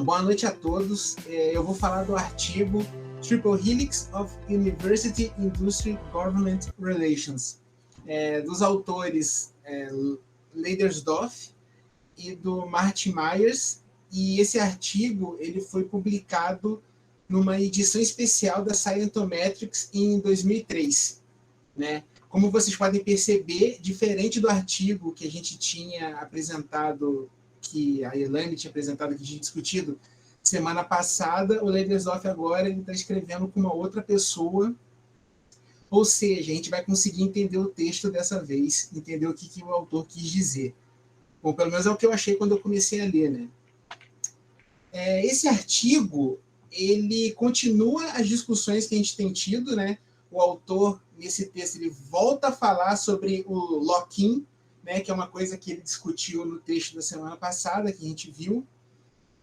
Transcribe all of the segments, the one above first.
boa noite a todos. Eu vou falar do artigo Triple Helix of University Industry Government Relations, dos autores Leidersdorf e do Martin Myers. E esse artigo ele foi publicado numa edição especial da Scientometrics em 2003, né? Como vocês podem perceber, diferente do artigo que a gente tinha apresentado, que a Elaine tinha apresentado, que a gente discutido semana passada, o Leidersdorf agora está escrevendo com uma outra pessoa, ou seja, a gente vai conseguir entender o texto dessa vez, entender o que o autor quis dizer. Bom, pelo menos é o que eu achei quando eu comecei a ler, né? Esse artigo, ele continua as discussões que a gente tem tido, né? O autor, nesse texto, ele volta a falar sobre o lock-in, né, que é uma coisa que ele discutiu no texto da semana passada, que a gente viu,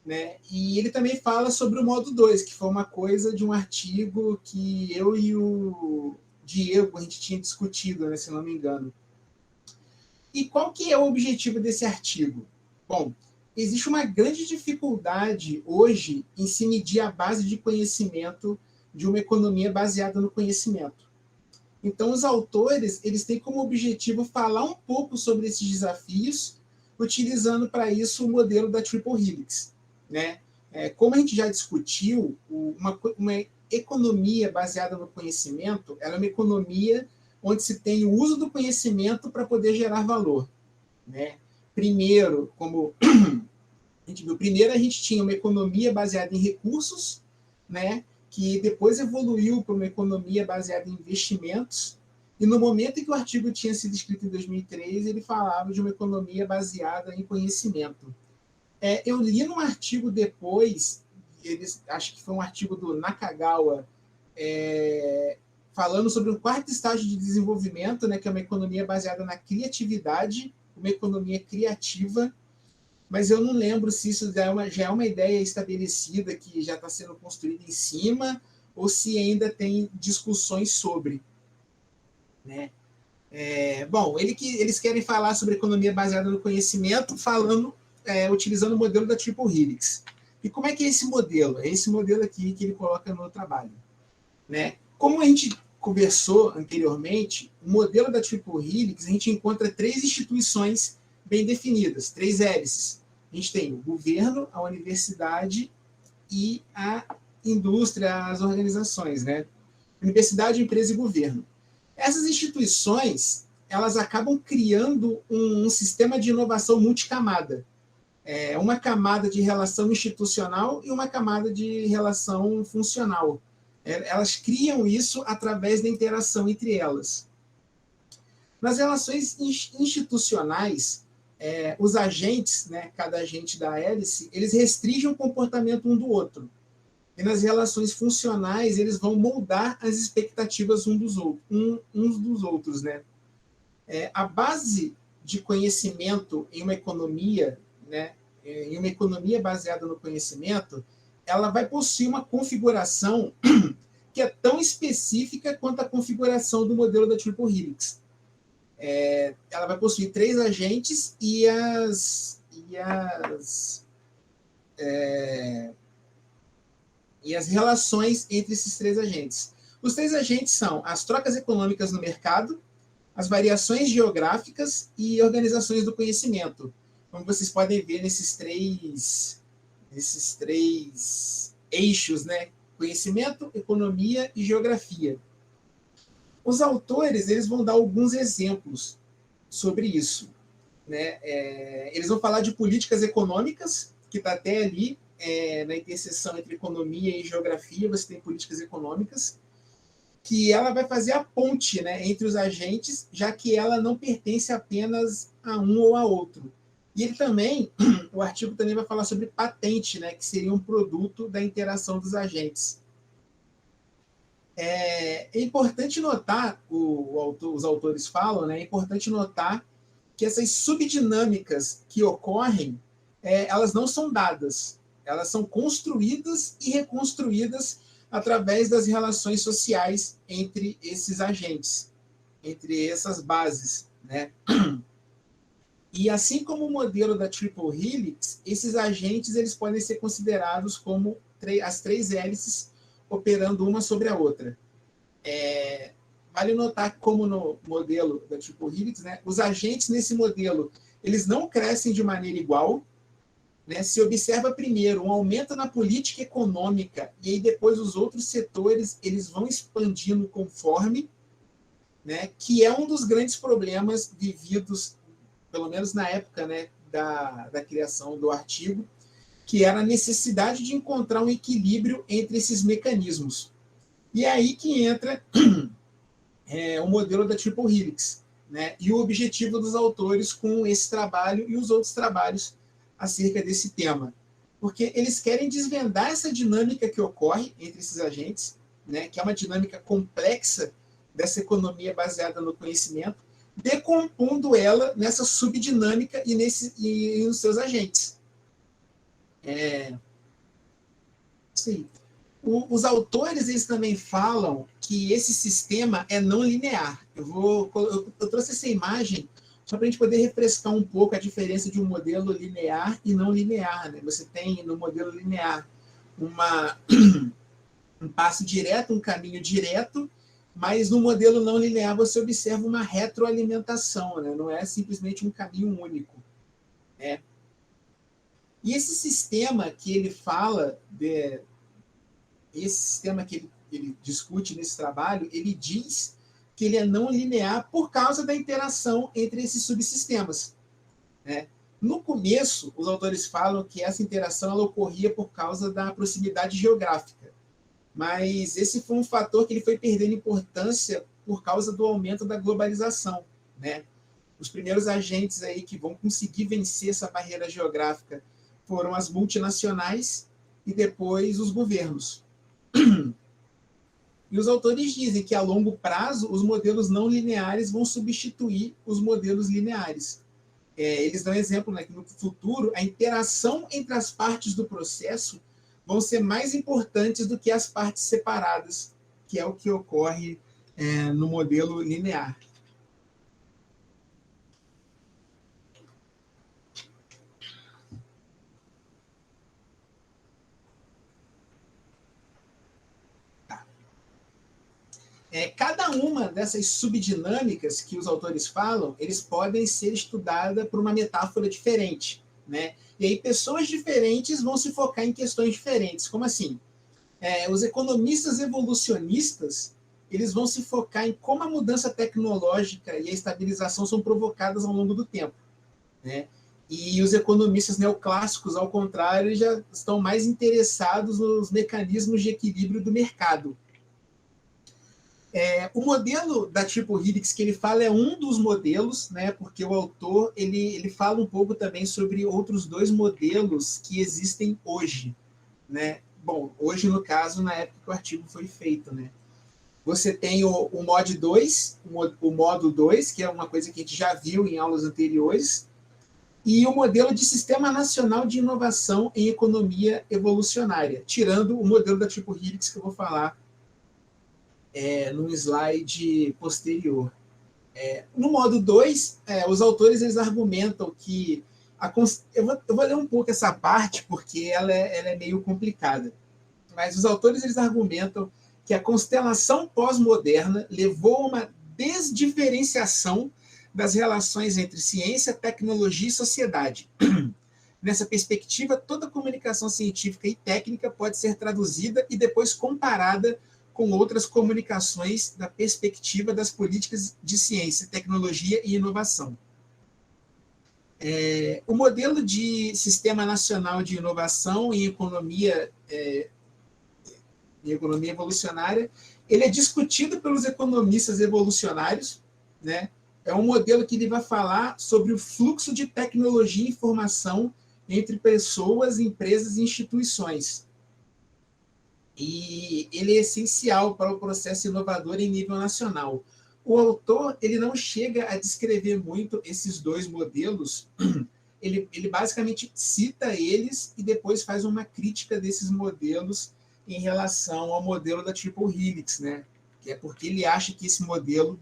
né? E ele também fala sobre o modo 2, que foi uma coisa de um artigo que eu e o Diego, a gente tinha discutido, né, se não me engano. E qual que é o objetivo desse artigo? Bom, existe uma grande dificuldade hoje em se medir a base de conhecimento de uma economia baseada no conhecimento. Então, os autores eles têm como objetivo falar um pouco sobre esses desafios, utilizando para isso o modelo da Triple Helix, né? Como a gente já discutiu, uma economia baseada no conhecimento ela é uma economia onde se tem o uso do conhecimento para poder gerar valor, né? Primeiro, como a gente viu, primeiro a gente tinha uma economia baseada em recursos, né? Que depois evoluiu para uma economia baseada em investimentos, e no momento em que o artigo tinha sido escrito em 2003, ele falava de uma economia baseada em conhecimento. Eu li num artigo depois, acho que foi um artigo do Nakagawa, falando sobre o quarto estágio de desenvolvimento, né, que é uma economia baseada na criatividade, uma economia criativa, mas eu não lembro se isso já é uma ideia estabelecida que já está sendo construída em cima, ou se ainda tem discussões sobre, né? Bom, eles querem falar sobre economia baseada no conhecimento, utilizando o modelo da Triple Helix. E como é que é esse modelo? É esse modelo aqui que ele coloca no trabalho, né? Como a gente conversou anteriormente, o modelo da Triple Helix, a gente encontra três instituições bem definidas, três hélices. A gente tem o governo, a universidade e a indústria, as organizações, né? Universidade, empresa e governo. Essas instituições, elas acabam criando um sistema de inovação multicamada. Uma camada de relação institucional e uma camada de relação funcional. Elas criam isso através da interação entre elas. Nas relações institucionais, os agentes, né, cada agente da hélice, eles restringem o comportamento um do outro. E nas relações funcionais, eles vão moldar as expectativas uns dos outros. Né? A base de conhecimento em uma economia, né, em uma economia baseada no conhecimento, ela vai possuir uma configuração que é tão específica quanto a configuração do modelo da Triple Helix. Ela vai possuir três agentes e as relações entre esses três agentes. Os três agentes são as trocas econômicas no mercado, as variações geográficas e organizações do conhecimento. Como vocês podem ver nesses três eixos, né? Conhecimento, economia e geografia. Os autores eles vão dar alguns exemplos sobre isso, né? Eles vão falar de políticas econômicas, que está até ali na interseção entre economia e geografia, você tem políticas econômicas, que ela vai fazer a ponte, né, entre os agentes, já que ela não pertence apenas a um ou a outro. E ele também, o artigo também vai falar sobre patente, né, que seria um produto da interação dos agentes. É importante notar, os autores falam, né, é importante notar que essas subdinâmicas que ocorrem, elas não são dadas, elas são construídas e reconstruídas através das relações sociais entre esses agentes, entre essas bases, né? E assim como o modelo da Triple Helix, esses agentes eles podem ser considerados como as três hélices operando uma sobre a outra. Vale notar que, como no modelo da Triple Helix, né, os agentes nesse modelo eles não crescem de maneira igual. Né? Se observa primeiro um aumento na política econômica e aí depois os outros setores eles vão expandindo conforme, né? Que é um dos grandes problemas vividos, pelo menos na época, né, da criação do artigo, que era a necessidade de encontrar um equilíbrio entre esses mecanismos. E é aí que entra o modelo da Triple Helix, né? E o objetivo dos autores com esse trabalho e os outros trabalhos acerca desse tema. Porque eles querem desvendar essa dinâmica que ocorre entre esses agentes, né? Que é uma dinâmica complexa dessa economia baseada no conhecimento, decompondo ela nessa subdinâmica e nos seus agentes. Sim. Os autores eles também falam que esse sistema é não linear. Eu trouxe essa imagem só para a gente poder refrescar um pouco a diferença de um modelo linear e não linear. Né? Você tem no modelo linear um passo direto, um caminho direto, mas no modelo não linear você observa uma retroalimentação, né? Não é simplesmente um caminho único. Né? E esse sistema que ele fala, esse sistema que ele discute nesse trabalho, ele diz que ele é não linear por causa da interação entre esses subsistemas. Né? No começo, os autores falam que essa interação ela ocorria por causa da proximidade geográfica, mas esse foi um fator que ele foi perdendo importância por causa do aumento da globalização. Né? Os primeiros agentes aí que vão conseguir vencer essa barreira geográfica foram as multinacionais e depois os governos. E os autores dizem que, a longo prazo, os modelos não lineares vão substituir os modelos lineares. Eles dão exemplo, né, que no futuro a interação entre as partes do processo vão ser mais importantes do que as partes separadas, que é o que ocorre no modelo linear. Cada uma dessas subdinâmicas que os autores falam, eles podem ser estudadas por uma metáfora diferente. Né? E aí pessoas diferentes vão se focar em questões diferentes. Como assim? Os economistas evolucionistas eles vão se focar em como a mudança tecnológica e a estabilização são provocadas ao longo do tempo. Né? E os economistas neoclássicos, ao contrário, já estão mais interessados nos mecanismos de equilíbrio do mercado. O modelo da Triple Helix que ele fala é um dos modelos, né, porque o autor ele fala um pouco também sobre outros dois modelos que existem hoje. Né? Bom, hoje, no caso, na época que o artigo foi feito. Né? Você tem o MOD 2, o modo 2, que é uma coisa que a gente já viu em aulas anteriores, e o modelo de Sistema Nacional de Inovação em Economia Evolucionária, tirando o modelo da Triple Helix que eu vou falar num slide posterior. No modo 2, os autores eles argumentam que eu vou ler um pouco essa parte porque ela é meio complicada, mas os autores eles argumentam que a constelação pós-moderna levou a uma desdiferenciação das relações entre ciência, tecnologia e sociedade. Nessa perspectiva, toda comunicação científica e técnica pode ser traduzida e depois comparada com outras comunicações da perspectiva das políticas de ciência, tecnologia e inovação. O modelo de Sistema Nacional de Inovação em Economia Evolucionária, ele é discutido pelos economistas evolucionários, né? É um modelo que ele vai falar sobre o fluxo de tecnologia e informação entre pessoas, empresas e instituições. E ele é essencial para o processo inovador em nível nacional. O autor ele não chega a descrever muito esses dois modelos, ele basicamente cita eles e depois faz uma crítica desses modelos em relação ao modelo da Triple Helix, né? Que é porque ele acha que esse modelo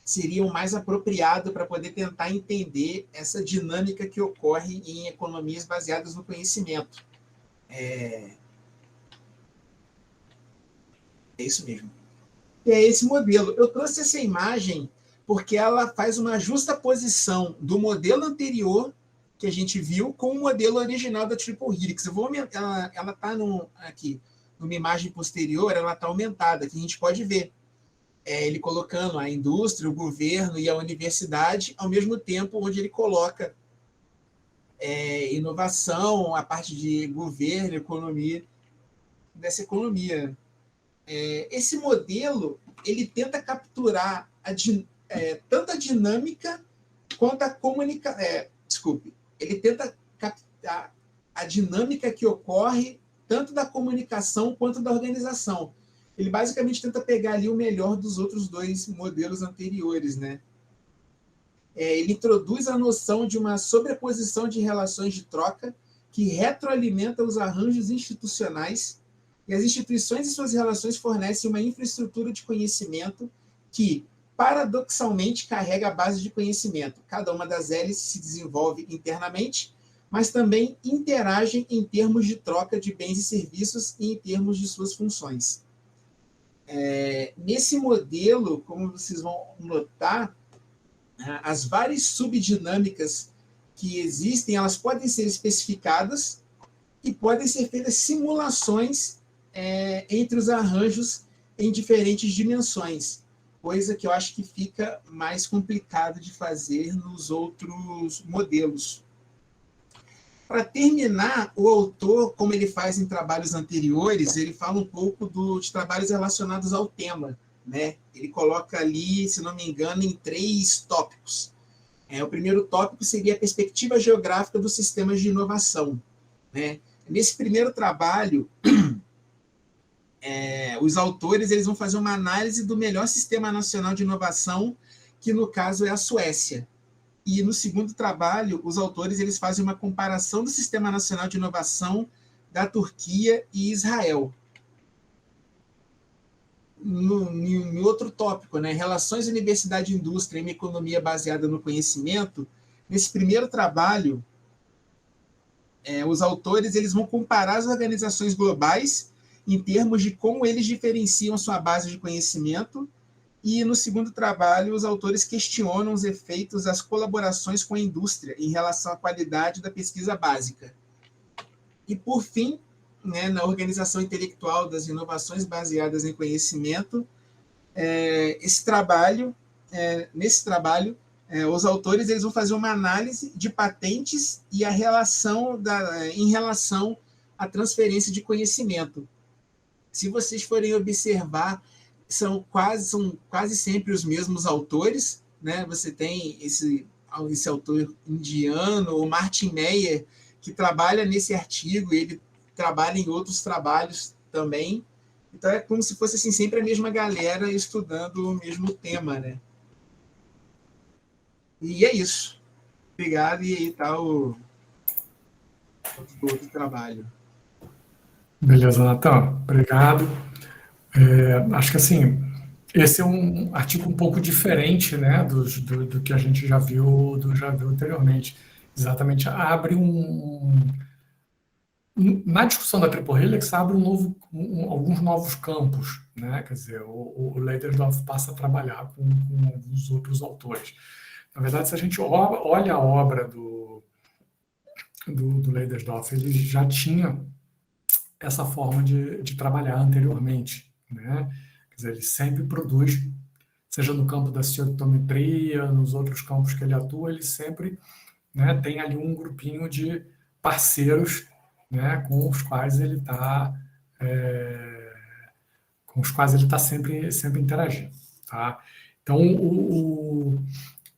seria o mais apropriado para poder tentar entender essa dinâmica que ocorre em economias baseadas no conhecimento. É isso mesmo. E é esse modelo. Eu trouxe essa imagem porque ela faz uma justaposição do modelo anterior que a gente viu com o modelo original da Triple Helix. Eu vou aumentar, ela está aqui, numa imagem posterior, ela está aumentada, que a gente pode ver. Ele colocando a indústria, o governo e a universidade, ao mesmo tempo onde ele coloca inovação, a parte de governo, economia, dessa economia. Esse modelo, ele tenta capturar tanto a dinâmica quanto a comunicação. Ele tenta captar a dinâmica que ocorre tanto da comunicação quanto da organização. Ele basicamente tenta pegar ali o melhor dos outros dois modelos anteriores, né? Ele introduz a noção de uma sobreposição de relações de troca que retroalimenta os arranjos institucionais, e as instituições e suas relações fornecem uma infraestrutura de conhecimento que, paradoxalmente, carrega a base de conhecimento. Cada uma das hélices se desenvolve internamente, mas também interagem em termos de troca de bens e serviços e em termos de suas funções. Nesse modelo, como vocês vão notar, as várias subdinâmicas que existem, elas podem ser especificadas e podem ser feitas simulações entre os arranjos em diferentes dimensões, coisa que eu acho que fica mais complicado de fazer nos outros modelos. Para terminar, o autor, como ele faz em trabalhos anteriores, ele fala um pouco de trabalhos relacionados ao tema, né? Ele coloca ali, se não me engano, em 3 tópicos. O primeiro tópico seria a perspectiva geográfica dos sistemas de inovação, né? Nesse primeiro trabalho, os autores eles vão fazer uma análise do melhor sistema nacional de inovação, que no caso é a Suécia. E no segundo trabalho, os autores eles fazem uma comparação do sistema nacional de inovação da Turquia e Israel. No outro tópico, né, relações universidade-indústria em uma economia baseada no conhecimento, nesse primeiro trabalho, os autores eles vão comparar as organizações globais em termos de como eles diferenciam sua base de conhecimento, e no segundo trabalho, os autores questionam os efeitos das colaborações com a indústria em relação à qualidade da pesquisa básica. E, por fim, né, na organização intelectual das inovações baseadas em conhecimento, nesse trabalho, os autores eles vão fazer uma análise de patentes e a relação em relação à transferência de conhecimento. Se vocês forem observar, são quase sempre os mesmos autores, né? Você tem esse autor indiano, o Martin Meyer, que trabalha nesse artigo, e ele trabalha em outros trabalhos também. Então é como se fosse assim, sempre a mesma galera estudando o mesmo tema, né? E é isso. Obrigado, e aí está o outro trabalho. Beleza, Natan. Obrigado. Acho que assim, esse é um artigo um pouco diferente, né, do que a gente já viu anteriormente. Exatamente, abre na discussão da Triple Helix, abre alguns novos campos, né? Quer dizer, o Leiderdorff passa a trabalhar com alguns outros autores. Na verdade, se a gente olha a obra do Leiderdorff, ele já tinha essa forma de trabalhar anteriormente, né? Quer dizer, ele sempre produz, seja no campo da citometria, nos outros campos que ele atua, ele sempre, né, tem ali um grupinho de parceiros, né, com os quais ele está sempre interagindo, tá? Então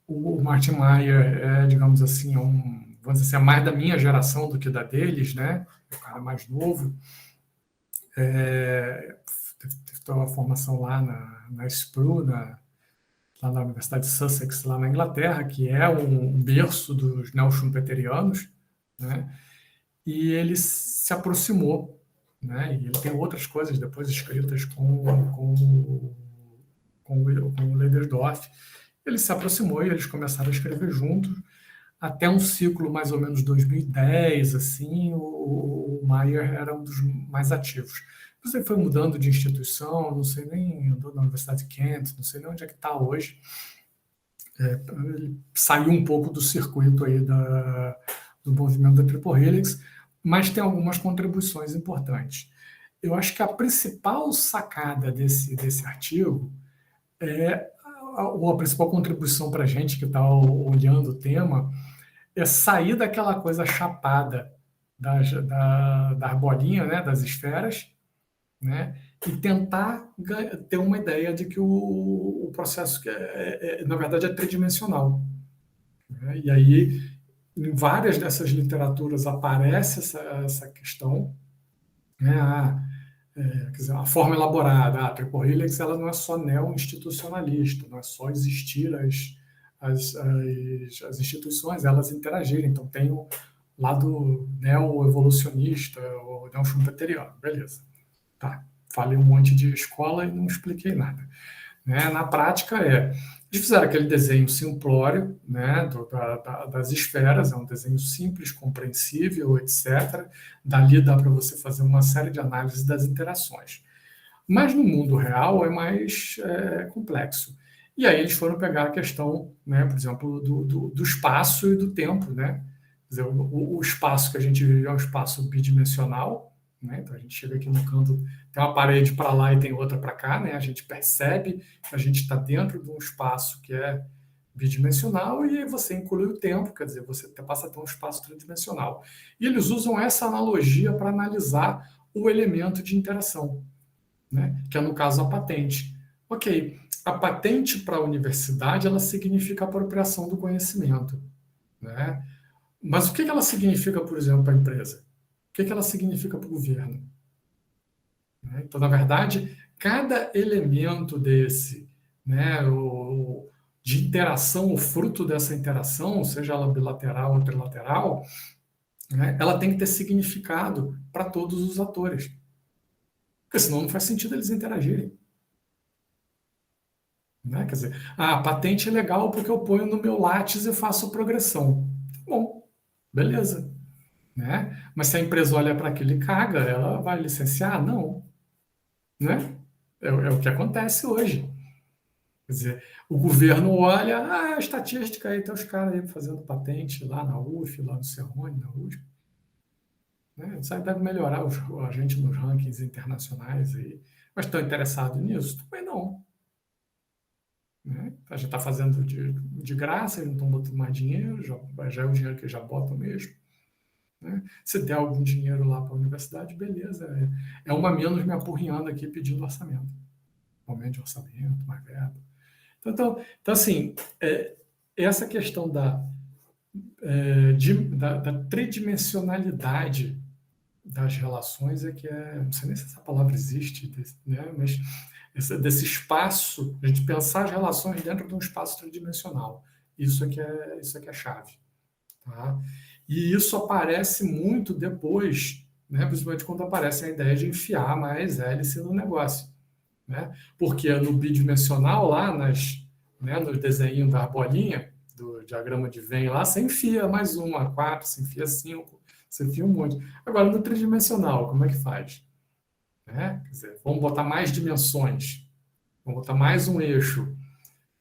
o Martin Meyer digamos assim, vamos dizer assim, é mais da minha geração do que da deles, né? O cara mais novo, teve uma formação lá na SPRU, lá na Universidade de Sussex, lá na Inglaterra, que é um berço dos neo-schumpeterianos, né? E ele se aproximou, né? E ele tem outras coisas depois escritas com o Leiderdorff. ele se aproximou e eles começaram a escrever juntos, até um ciclo mais ou menos 2010, assim, o Maier era um dos mais ativos. Depois ele foi mudando de instituição, não sei nem, andou na Universidade de Kent, não sei nem onde é que está hoje. Ele saiu um pouco do circuito aí do movimento da Triple Helix, mas tem algumas contribuições importantes. Eu acho que a principal sacada desse artigo ou a principal contribuição para a gente que está olhando o tema é sair daquela coisa chapada das bolinhas, né, das esferas, né, e tentar ter uma ideia de que o processo, na verdade, é tridimensional. Né? E aí, em várias dessas literaturas aparece essa questão, né? Quer dizer, a forma elaborada, a Triple Helix, ela não é só neo-institucionalista, não é só existir as instituições, elas interagirem. Então, tem o lado neo-evolucionista, o neo-schumpeteriano, beleza. Tá, falei um monte de escola e não expliquei nada. Né? Na prática, eles fizeram aquele desenho simplório, né, das esferas, é um desenho simples, compreensível, etc. Dali dá para você fazer uma série de análises das interações. Mas no mundo real é mais complexo. E aí eles foram pegar a questão, né, por exemplo, do espaço e do tempo. Né? Quer dizer, o espaço que a gente vive é um espaço bidimensional, né? Então a gente chega aqui no canto, tem uma parede para lá e tem outra para cá, né? A gente percebe que a gente está dentro de um espaço que é bidimensional e você inclui o tempo, quer dizer, você passa a ter um espaço tridimensional. E eles usam essa analogia para analisar o elemento de interação, né? Que é no caso a patente. Ok, a patente para a universidade ela significa apropriação do conhecimento, né? Mas o que ela significa, por exemplo, para a empresa? O que ela significa para o governo? Então, na verdade, cada elemento desse, né, de interação, o fruto dessa interação, seja ela bilateral ou trilateral, né, ela tem que ter significado para todos os atores. Porque senão não faz sentido eles interagirem. Né? Quer dizer, a patente é legal porque eu ponho no meu látice e faço progressão. Bom, beleza. Né? Mas se a empresa olha para aquilo e caga, ela vai licenciar? Não. Né? É o que acontece hoje. Quer dizer, o governo olha, a estatística aí, tem os caras aí fazendo patente lá na UF, lá no Cerrone, na USP. Né? Isso aí deve melhorar a gente nos rankings internacionais aí. Mas estão interessados nisso? Também não. Né? A gente está fazendo de graça, eles não estão botando mais dinheiro, já é o dinheiro que eles já botam mesmo. Né? Se der algum dinheiro lá para a universidade, beleza. É uma menos me apurrinhando aqui pedindo orçamento. Aumento de orçamento, mais verba. Então assim, essa questão da tridimensionalidade das relações não sei nem se essa palavra existe, né? Mas desse espaço, a gente pensar as relações dentro de um espaço tridimensional. Isso é que é chave. Tá? E isso aparece muito depois, né? Principalmente quando aparece a ideia de enfiar mais hélice no negócio. Né? Porque no bidimensional, lá no desenho da bolinha, do diagrama de Venn lá, você enfia mais uma, 4, você enfia 5, você enfia um monte. Agora, no tridimensional, como é que faz? Né? Quer dizer, vamos botar mais dimensões, vamos botar mais um eixo.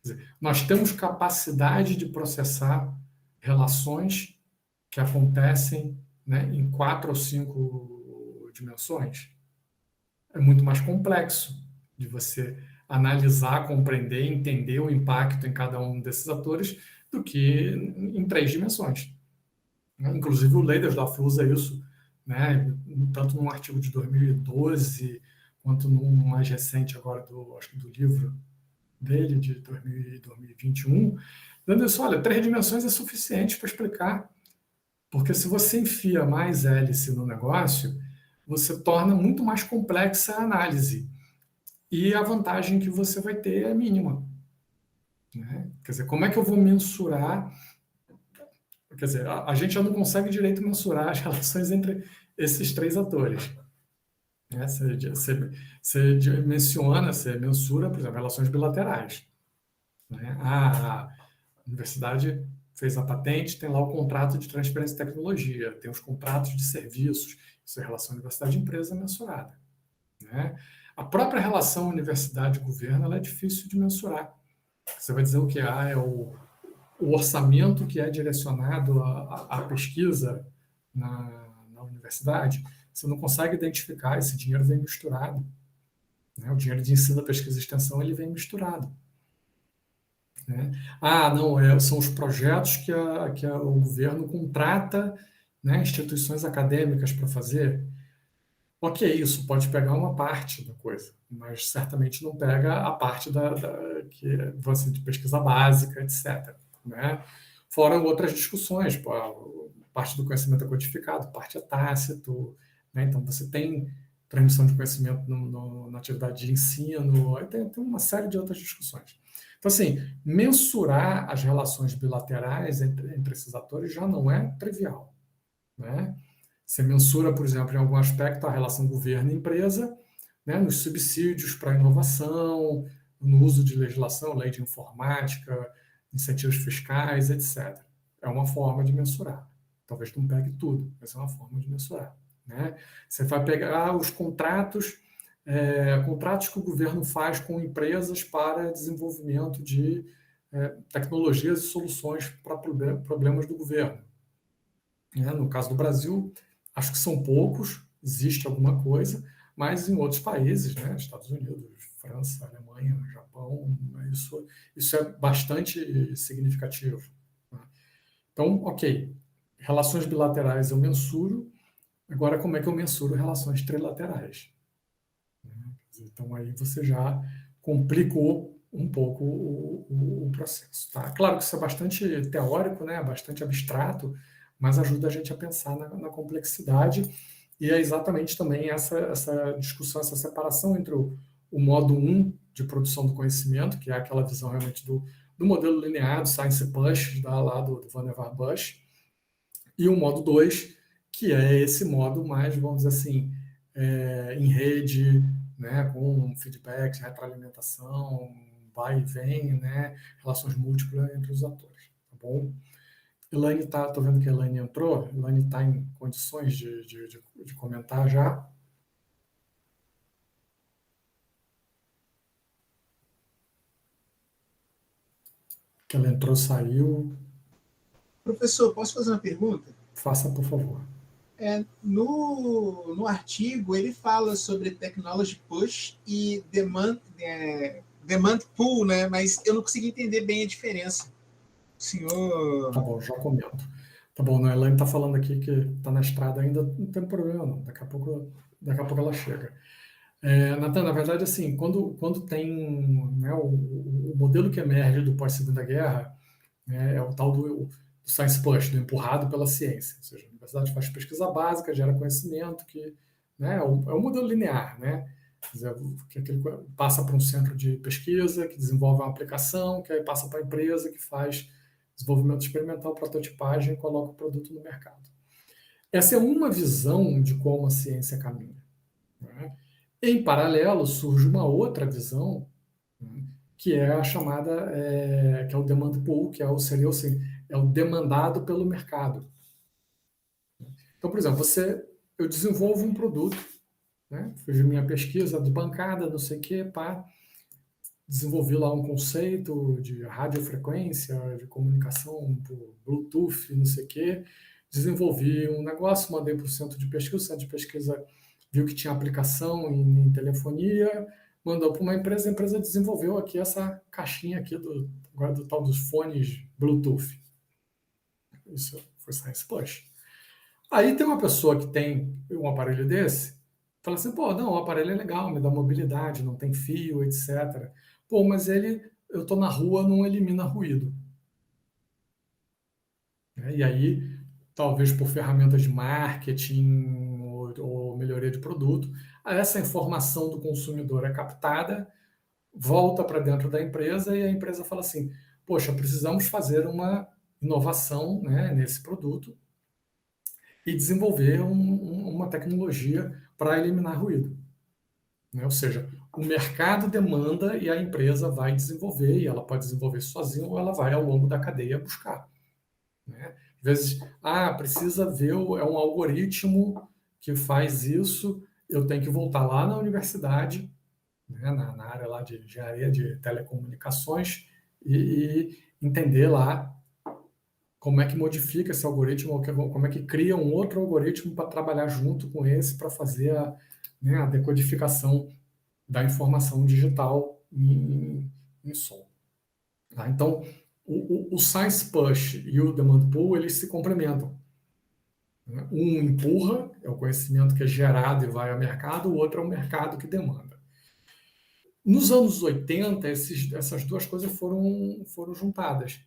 Quer dizer, nós temos capacidade de processar relações que acontecem, né, em 4 ou 5 dimensões. É muito mais complexo de você analisar, compreender, entender o impacto em cada um desses atores do que em 3 dimensões. Inclusive o Leidersdorf usa isso, né, tanto num artigo de 2012 quanto num mais recente agora acho que do livro dele de 2021, dando isso, olha, 3 dimensões é suficiente para explicar, porque se você enfia mais hélice no negócio, você torna muito mais complexa a análise. E a vantagem que você vai ter é mínima. Né? Quer dizer, como é que eu vou mensurar? Quer dizer, a gente já não consegue direito mensurar as relações entre esses 3 atores. Né? Você mensura, por exemplo, relações bilaterais. né? A universidade fez a patente, tem lá o contrato de transferência de tecnologia, tem os contratos de serviços, isso é relação universidade empresa mensurada, né? A própria relação universidade-governo ela é difícil de mensurar. Você vai dizer o que? É o orçamento que é direcionado à pesquisa na universidade. Você não consegue identificar, esse dinheiro vem misturado, né? O dinheiro de ensino, pesquisa e extensão ele vem misturado, né? Não, são os projetos que o governo contrata, né, instituições acadêmicas para fazer. Ok, isso pode pegar uma parte da coisa, mas certamente não pega a parte que você de pesquisa básica, etc., né? Fora outras discussões, parte do conhecimento é codificado, parte é tácito, né? Então você tem transmissão de conhecimento na atividade de ensino, aí tem uma série de outras discussões. Então, assim, mensurar as relações bilaterais entre esses atores já não é trivial, né? Você mensura, por exemplo, em algum aspecto, a relação governo-empresa, né, nos subsídios para a inovação, no uso de legislação, lei de informática, incentivos fiscais, etc. É uma forma de mensurar. Talvez não pegue tudo, mas é uma forma de mensurar, né? Você vai pegar os contratos que o governo faz com empresas para desenvolvimento de tecnologias e soluções para problemas do governo. No caso do Brasil, acho que são poucos, existe alguma coisa, mas em outros países, né, Estados Unidos, França, Alemanha, Japão, isso é bastante significativo, né? Então, ok, relações bilaterais eu mensuro, agora como é que eu mensuro relações trilaterais? Então, aí você já complicou um pouco o processo, tá? Claro que isso é bastante teórico, né, bastante abstrato, mas ajuda a gente a pensar na complexidade, e é exatamente também essa discussão, essa separação entre o modo 1 de produção do conhecimento, que é aquela visão realmente do modelo linear, do Science Push, lá do Vannevar Bush, e o modo 2, que é esse modo mais, vamos dizer assim, em rede, né, com feedback, retroalimentação, vai e vem, né, relações múltiplas entre os atores, tá bom? Elaine estou vendo que a Elaine entrou. Elaine está em condições de comentar já. Que ela entrou, saiu. Professor, posso fazer uma pergunta? Faça, por favor. No artigo, ele fala sobre technology push e demand pull, né? Mas eu não consegui entender bem a diferença. Senhor... Tá bom, já comento. Tá bom, a Elaine está falando aqui que está na estrada ainda, não tem problema não, daqui a pouco ela chega. Nathan, na verdade, assim, quando tem, né, o modelo que emerge do pós-segunda guerra, né, é o tal do science push, do empurrado pela ciência, ou seja, a universidade faz pesquisa básica, gera conhecimento, né, é um modelo linear, né? Quer dizer, que passa para um centro de pesquisa, que desenvolve uma aplicação, que aí passa para a empresa, que faz desenvolvimento experimental, prototipagem e coloca o produto no mercado. Essa é uma visão de como a ciência caminha, né? Em paralelo, surge uma outra visão, né, que é a chamada, que é o demand pull, que seria assim, é o demandado pelo mercado. Então, por exemplo, eu desenvolvo um produto, né, fiz minha pesquisa de bancada, não sei o quê, desenvolvi lá um conceito de radiofrequência, de comunicação por Bluetooth, não sei o quê, desenvolvi um negócio, mandei para o centro de pesquisa, o centro de pesquisa viu que tinha aplicação em telefonia, mandou para uma empresa, a empresa desenvolveu aqui essa caixinha aqui agora do tal dos fones Bluetooth. Isso foi Science Push. Aí tem uma pessoa que tem um aparelho desse, fala assim, pô, não, o aparelho é legal, me dá mobilidade, não tem fio, etc. Pô, mas eu estou na rua, não elimina ruído. E aí, talvez por ferramentas de marketing ou melhoria de produto, essa informação do consumidor é captada, volta para dentro da empresa e a empresa fala assim, poxa, precisamos fazer uma inovação, né, nesse produto e desenvolver uma tecnologia para eliminar ruído, né? Ou seja, o mercado demanda e a empresa vai desenvolver, e ela pode desenvolver sozinha ou ela vai ao longo da cadeia buscar, né? Às vezes, precisa ver, é um algoritmo que faz isso, eu tenho que voltar lá na universidade, né, na área lá de engenharia de telecomunicações e entender lá como é que modifica esse algoritmo, como é que cria um outro algoritmo para trabalhar junto com esse, para fazer a decodificação da informação digital em som. Tá? Então, o Science Push e o Demand Pool, eles se complementam. Né? Um empurra, é o conhecimento que é gerado e vai ao mercado, o outro é o mercado que demanda. Nos anos 80, essas duas coisas foram juntadas,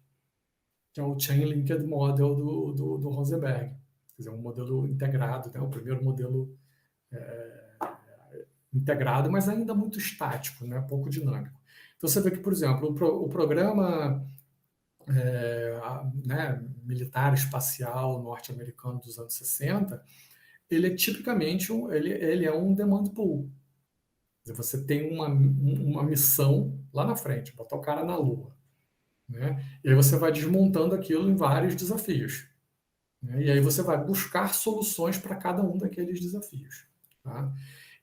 que é o Chain Linked Model do Rosenberg. Quer dizer, um modelo integrado, né? O primeiro modelo integrado, mas ainda muito estático, né? Pouco dinâmico. Então você vê que, por exemplo, o programa né, militar espacial norte-americano dos anos 60, ele é tipicamente ele é um demand pool. Quer dizer, você tem uma missão lá na frente, botar o cara na Lua. Né? E aí você vai desmontando aquilo em vários desafios. Né? E aí você vai buscar soluções para cada um daqueles desafios. Tá?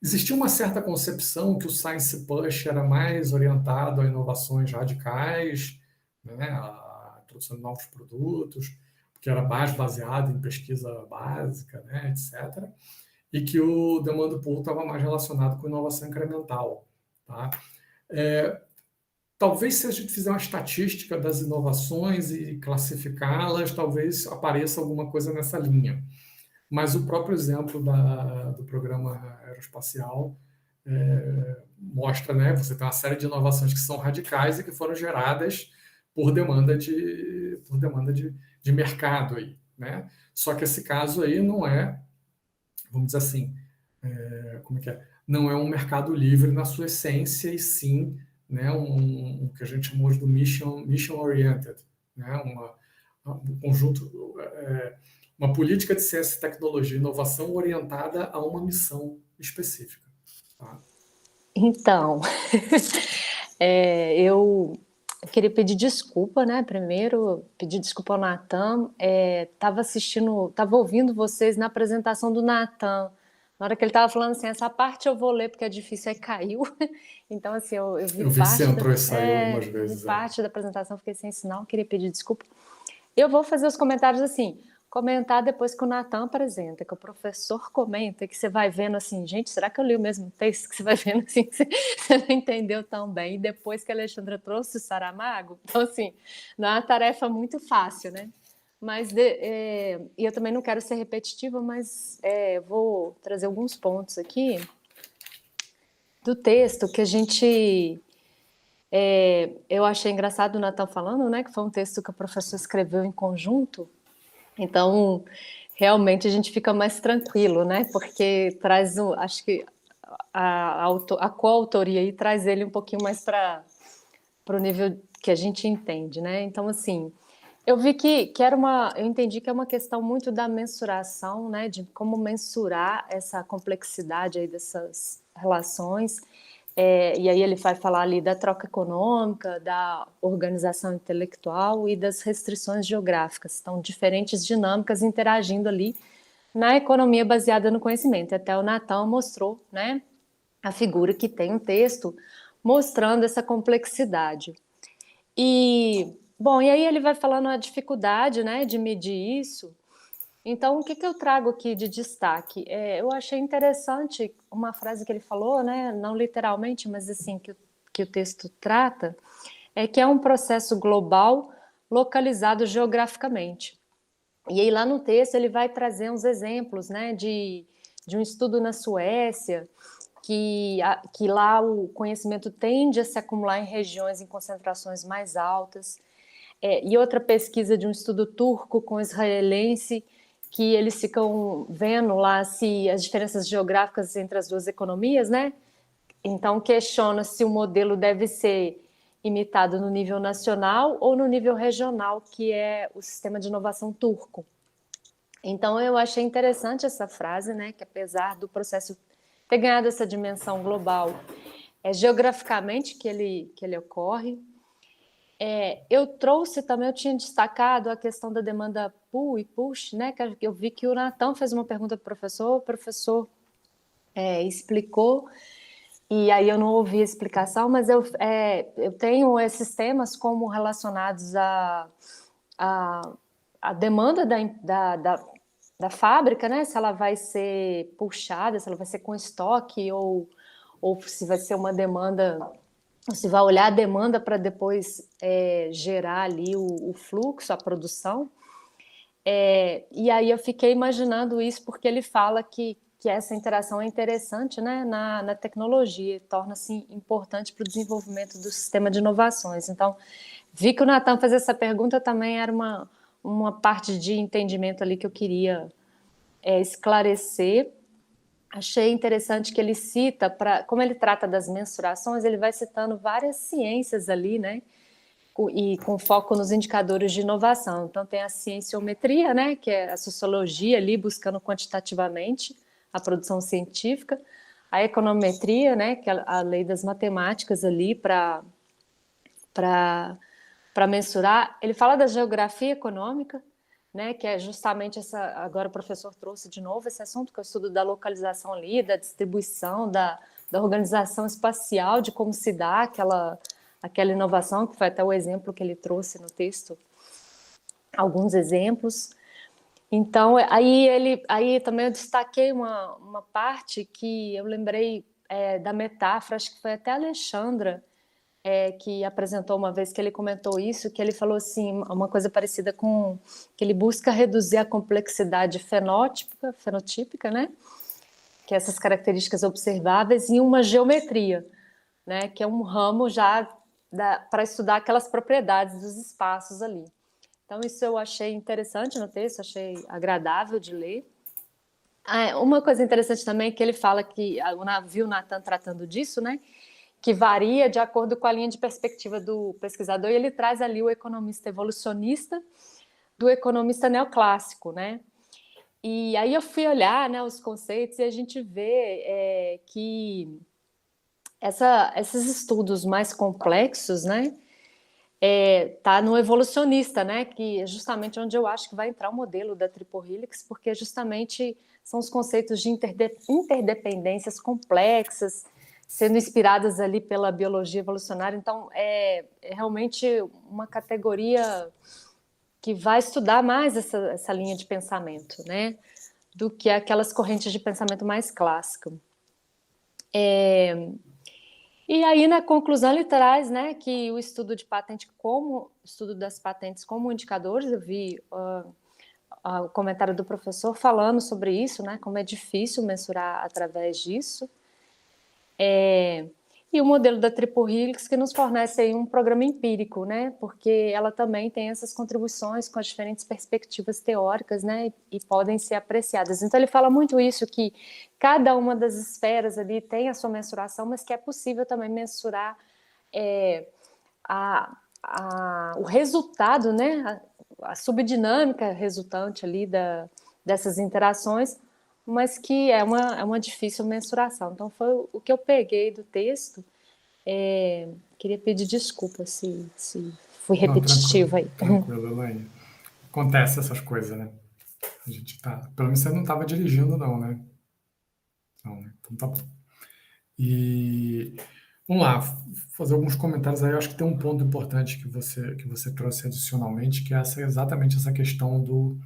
Existia uma certa concepção que o Science Push era mais orientado a inovações radicais, né? A introdução de novos produtos, que era mais baseado em pesquisa básica, né? etc. E que o Demand Pool estava mais relacionado com inovação incremental. Tá? Talvez se a gente fizer uma estatística das inovações e classificá-las, talvez apareça alguma coisa nessa linha. Mas o próprio exemplo do programa aeroespacial mostra, né, você tem uma série de inovações que são radicais e que foram geradas por demanda de mercado aí, né? Só que esse caso aí não é, vamos dizer assim, como é que é? Não é um mercado livre na sua essência, e sim, né, um que a gente chamou de mission oriented, né? Um conjunto, uma política de ciência, tecnologia e inovação orientada a uma missão específica. Tá? Então, eu queria pedir desculpa, né? Primeiro, pedir desculpa ao Natan. Estava ouvindo vocês na apresentação do Natan. Na hora que ele estava falando assim, essa parte eu vou ler porque é difícil, aí caiu. Então, assim, eu vi Eu vi parte se entrou e saiu algumas vezes. parte da apresentação, fiquei sem sinal, queria pedir desculpa. Eu vou fazer os comentários assim, comentar depois que o Natan apresenta, que o professor comenta, que você vai vendo assim, gente, será que eu li o mesmo texto? Que você vai vendo assim, que você não entendeu tão bem. E depois que a Alexandra trouxe o Saramago, então assim, não é uma tarefa muito fácil, né? Mas e eu também não quero ser repetitiva, mas vou trazer alguns pontos aqui do texto que a gente... eu achei engraçado o Natan falando, né, que foi um texto que o professor escreveu em conjunto, então realmente a gente fica mais tranquilo, né, porque traz, acho que a coautoria aí traz ele um pouquinho mais para o nível que a gente entende, né, então assim, eu vi que eu entendi que é uma questão muito da mensuração, né, de como mensurar essa complexidade aí dessas relações. E aí ele vai falar ali da troca econômica, da organização intelectual e das restrições geográficas. Então, diferentes dinâmicas interagindo ali na economia baseada no conhecimento. Até o Natan mostrou, né, a figura que tem um texto mostrando essa complexidade. Bom, e aí ele vai falando a dificuldade, né, de medir isso. Então, o que eu trago aqui de destaque? Eu achei interessante uma frase que ele falou, né? Não literalmente, mas assim, que o texto trata, que é um processo global localizado geograficamente. E aí lá no texto ele vai trazer uns exemplos, né, de um estudo na Suécia, que lá o conhecimento tende a se acumular em regiões em concentrações mais altas. E outra pesquisa de um estudo turco com israelense, que eles ficam vendo lá se as diferenças geográficas entre as duas economias, né? Então questiona se o modelo deve ser imitado no nível nacional ou no nível regional, que é o sistema de inovação turco. Então eu achei interessante essa frase, né? Que apesar do processo ter ganhado essa dimensão global, geograficamente que ele ocorre. Eu trouxe também, eu tinha destacado a questão da demanda pull e push, né? Que eu vi que o Natan fez uma pergunta para o professor explicou, e aí eu não ouvi a explicação, mas eu tenho esses temas como relacionados à demanda da fábrica, né? Se ela vai ser puxada, se ela vai ser com estoque ou se vai ser uma demanda. Você vai olhar a demanda para depois gerar ali o fluxo, a produção. E aí eu fiquei imaginando isso, porque ele fala que essa interação é interessante, né, na tecnologia, torna-se importante para o desenvolvimento do sistema de inovações. Então, vi que o Natan fez essa pergunta, também era uma parte de entendimento ali que eu queria esclarecer. Achei interessante que ele cita, como ele trata das mensurações, ele vai citando várias ciências ali, né? E com foco nos indicadores de inovação. Então, tem a cienciometria, né? Que é a sociologia ali, buscando quantitativamente a produção científica. A econometria, né? Que é a lei das matemáticas ali para mensurar. Ele fala da geografia econômica, né, que é justamente agora o professor trouxe de novo esse assunto, que é o estudo da localização ali, da distribuição, da organização espacial, de como se dá aquela inovação, que foi até o exemplo que ele trouxe no texto, alguns exemplos. Então, aí também eu destaquei uma parte que eu lembrei da metáfora, acho que foi até a Alexandra, que apresentou uma vez, que ele comentou isso, que ele falou assim, uma coisa parecida com que ele busca reduzir a complexidade fenotípica, né? Que é essas características observáveis, em uma geometria, né? Que é um ramo já para estudar aquelas propriedades dos espaços ali. Então, isso eu achei interessante no texto, achei agradável de ler. Uma coisa interessante também é que ele fala que, viu o Natan tratando disso, né? Que varia de acordo com a linha de perspectiva do pesquisador, e ele traz ali o economista evolucionista do economista neoclássico, né? E aí eu fui olhar, né, os conceitos, e a gente vê que esses estudos mais complexos, né, tá no evolucionista, né, que é justamente onde eu acho que vai entrar o modelo da Triple Helix, porque justamente são os conceitos de interdependências complexas, sendo inspiradas ali pela biologia evolucionária. Então, é realmente uma categoria que vai estudar mais essa linha de pensamento, né, do que aquelas correntes de pensamento mais clássico. E aí, na conclusão, ele traz, né, que o estudo de patente estudo das patentes como indicadores, eu vi o comentário do professor falando sobre isso, né, como é difícil mensurar através disso. E o modelo da Triple Helix, que nos fornece aí um programa empírico, né? Porque ela também tem essas contribuições com as diferentes perspectivas teóricas, né? E podem ser apreciadas. Então, ele fala muito isso, que cada uma das esferas ali tem a sua mensuração, mas que é possível também mensurar o resultado, né? A subdinâmica resultante ali dessas interações, mas que é uma difícil mensuração. Então, foi o que eu peguei do texto. Queria pedir desculpa se fui repetitiva aí. Tranquilo, Elaine. Acontece essas coisas, né? A gente tá... Pelo menos você não estava dirigindo, não, né? Não, né? Então tá bom. E vamos lá, fazer alguns comentários aí. Eu acho que tem um ponto importante que você trouxe adicionalmente, que é exatamente essa questão do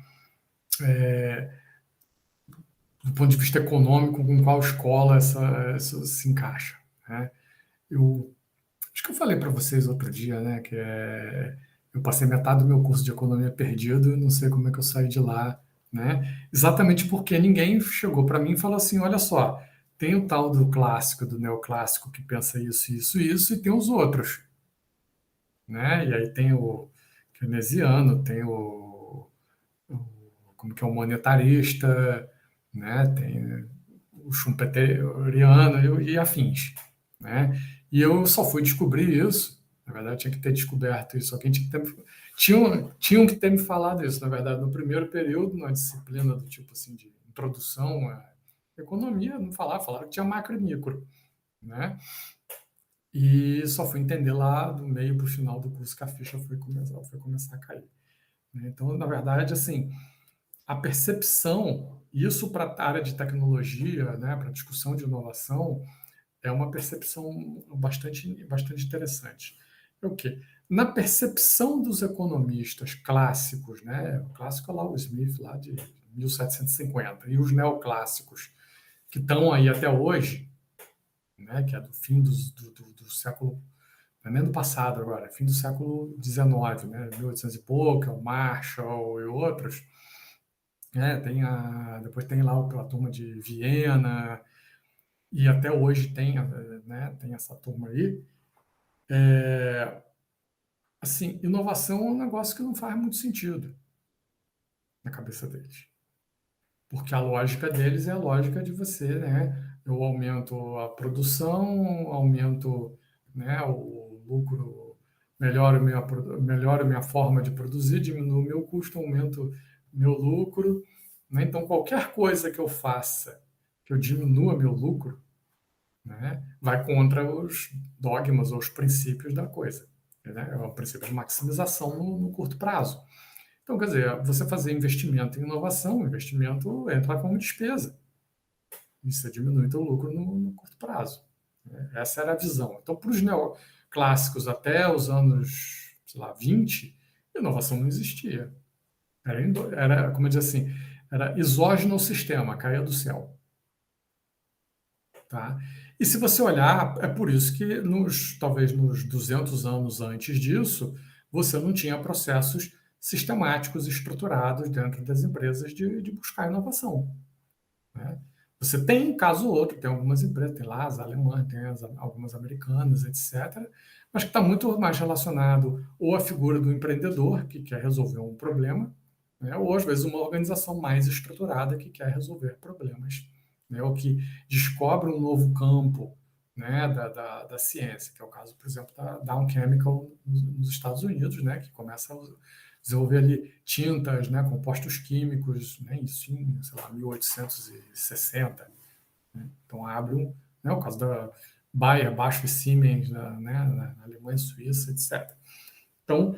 ponto de vista econômico, com qual escola essa se encaixa, né? Acho que eu falei para vocês outro dia, né, que eu passei metade do meu curso de economia perdido e não sei como é que eu saí de lá, né? Exatamente porque ninguém chegou para mim e falou assim, olha só, tem o tal do clássico, do neoclássico que pensa isso, isso, isso, e tem os outros, né? E aí tem o keynesiano, tem como que é o monetarista, né? Tem o schumpeteriano e afins, né? E eu só fui descobrir isso, na verdade eu tinha que ter descoberto isso, alguém tinham que ter me falado isso, na verdade, no primeiro período, na disciplina do tipo assim, de introdução à economia, não falaram que tinha macro e micro, né? E só fui entender lá do meio para o final do curso que a ficha foi começar a cair. Né? Então, na verdade, assim, a percepção, isso para a área de tecnologia, né, para a discussão de inovação, é uma percepção bastante interessante. É o quê? Na percepção dos economistas clássicos, né, o clássico é lá o Smith, lá de 1750, e os neoclássicos, que estão aí até hoje, né, que é do fim do século, não é nem do passado agora, fim do século XIX, né, 1800 e pouco, é o Marshall e outros, né, depois tem lá a turma de Viena, e até hoje tem, né, tem essa turma aí. Assim, inovação é um negócio que não faz muito sentido na cabeça deles. Porque a lógica deles é a lógica de você, né? Eu aumento a produção, aumento, né, o lucro, melhoro a minha forma de produzir, diminuo o meu custo, aumento meu lucro. Né? Então, qualquer coisa que eu faça que eu diminua meu lucro, né, vai contra os dogmas ou os princípios da coisa. Né? É o princípio de maximização no curto prazo. Então, quer dizer, você fazer investimento em inovação, o investimento entra como despesa. E você diminui o lucro no curto prazo. Essa era a visão. Então, para os neoclássicos até os anos, sei lá, 20, inovação não existia. Era como eu diz assim, era exógeno ao sistema, caía do céu. Tá? E se você olhar, é por isso que talvez nos 200 anos antes disso, você não tinha processos sistemáticos estruturados dentro das empresas de buscar inovação. Né? Você tem um caso ou outro, tem algumas empresas, tem lá as alemãs, tem algumas americanas, etc., mas que está muito mais relacionado ou à figura do empreendedor, que quer resolver um problema, né? Ou às vezes uma organização mais estruturada que quer resolver problemas, né? Ou que descobre um novo campo, né, da ciência, que é o caso, por exemplo, da Dow Chemical nos Estados Unidos, né, que começa a desenvolver ali tintas, né, compostos químicos, né, isso em, sei lá, 1860. Né? Então abre né, o caso da Bayer, Bosch e Siemens, né, na Alemanha, Suíça, etc. Então,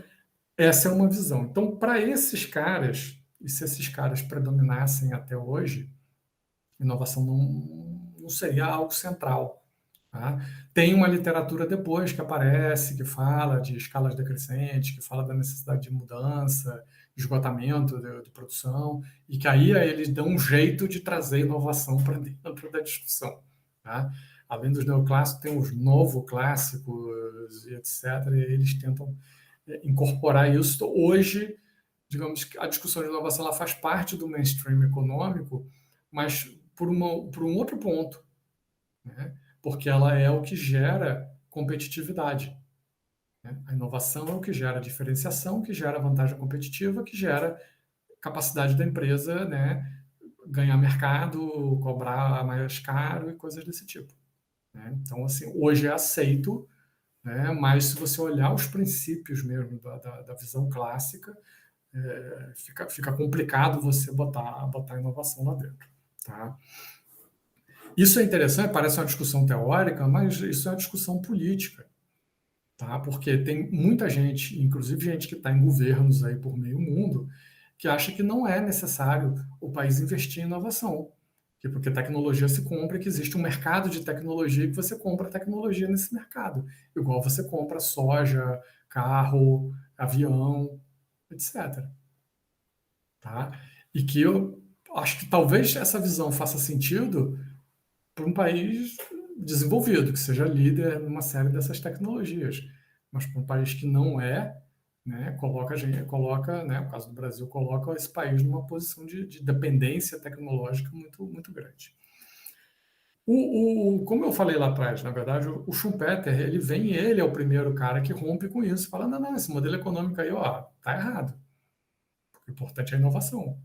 essa é uma visão. Então, para esses caras, e se esses caras predominassem até hoje, inovação não seria algo central. Tá? Tem uma literatura depois que aparece, que fala de escalas decrescentes, que fala da necessidade de mudança, de esgotamento de produção, e que aí eles dão um jeito de trazer inovação para dentro da discussão. Tá? Além dos neoclássicos, tem os novoclássicos, etc., e eles tentam incorporar isso. Hoje, digamos que a discussão de inovação ela faz parte do mainstream econômico, mas por um outro ponto, né? Porque ela é o que gera competitividade. Né? A inovação é o que gera diferenciação, que gera vantagem competitiva, que gera capacidade da empresa, né, ganhar mercado, cobrar mais caro e coisas desse tipo. Né? Então, assim, hoje é aceito, né, mas se você olhar os princípios mesmo da visão clássica, fica complicado você botar inovação lá dentro. Tá? Isso é interessante, parece uma discussão teórica, mas isso é uma discussão política, tá? Porque tem muita gente, inclusive gente que está em governos aí por meio mundo, que acha que não é necessário o país investir em inovação, porque tecnologia se compra, que existe um mercado de tecnologia que você compra tecnologia nesse mercado, igual você compra soja, carro, avião, etc. Tá? E que eu acho que talvez essa visão faça sentido para um país desenvolvido, que seja líder numa série dessas tecnologias. Mas para um país que não é, né, coloca, né, no caso do Brasil, coloca esse país numa posição de dependência tecnológica muito grande. Como eu falei lá atrás, na verdade, o Schumpeter, ele é o primeiro cara que rompe com isso, fala, não, esse modelo econômico aí, ó, tá errado. O importante é a inovação.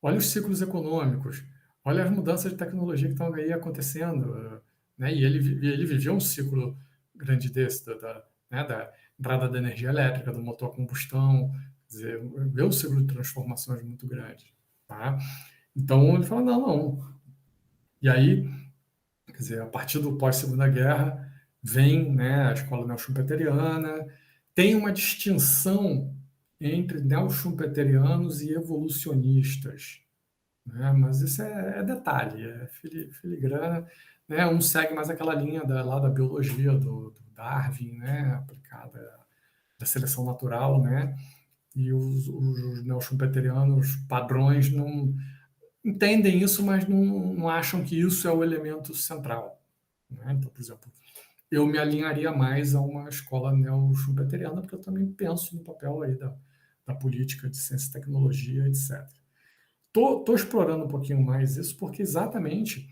Olha os ciclos econômicos, olha as mudanças de tecnologia que estão aí acontecendo, né? E ele viveu um ciclo grande desse, né, da entrada da energia elétrica, do motor a combustão, quer dizer, vê um ciclo de transformações muito grande. Tá? Então ele fala, não. E aí, quer dizer, a partir do pós-segunda guerra, vem, né, a escola neo-schumpeteriana, tem uma distinção entre neo-schumpeterianos e evolucionistas, né? Mas isso é detalhe, é filigrana, né? Um segue mais aquela linha lá da biologia do Darwin, né? Aplicada da seleção natural, né? E os neo-schumpeterianos padrões não entendem isso, mas não acham que isso é o elemento central, né? Então, por exemplo, eu me alinharia mais a uma escola neo-schumpeteriana, porque eu também penso no papel aí da política de ciência e tecnologia, etc. Tô explorando um pouquinho mais isso, porque exatamente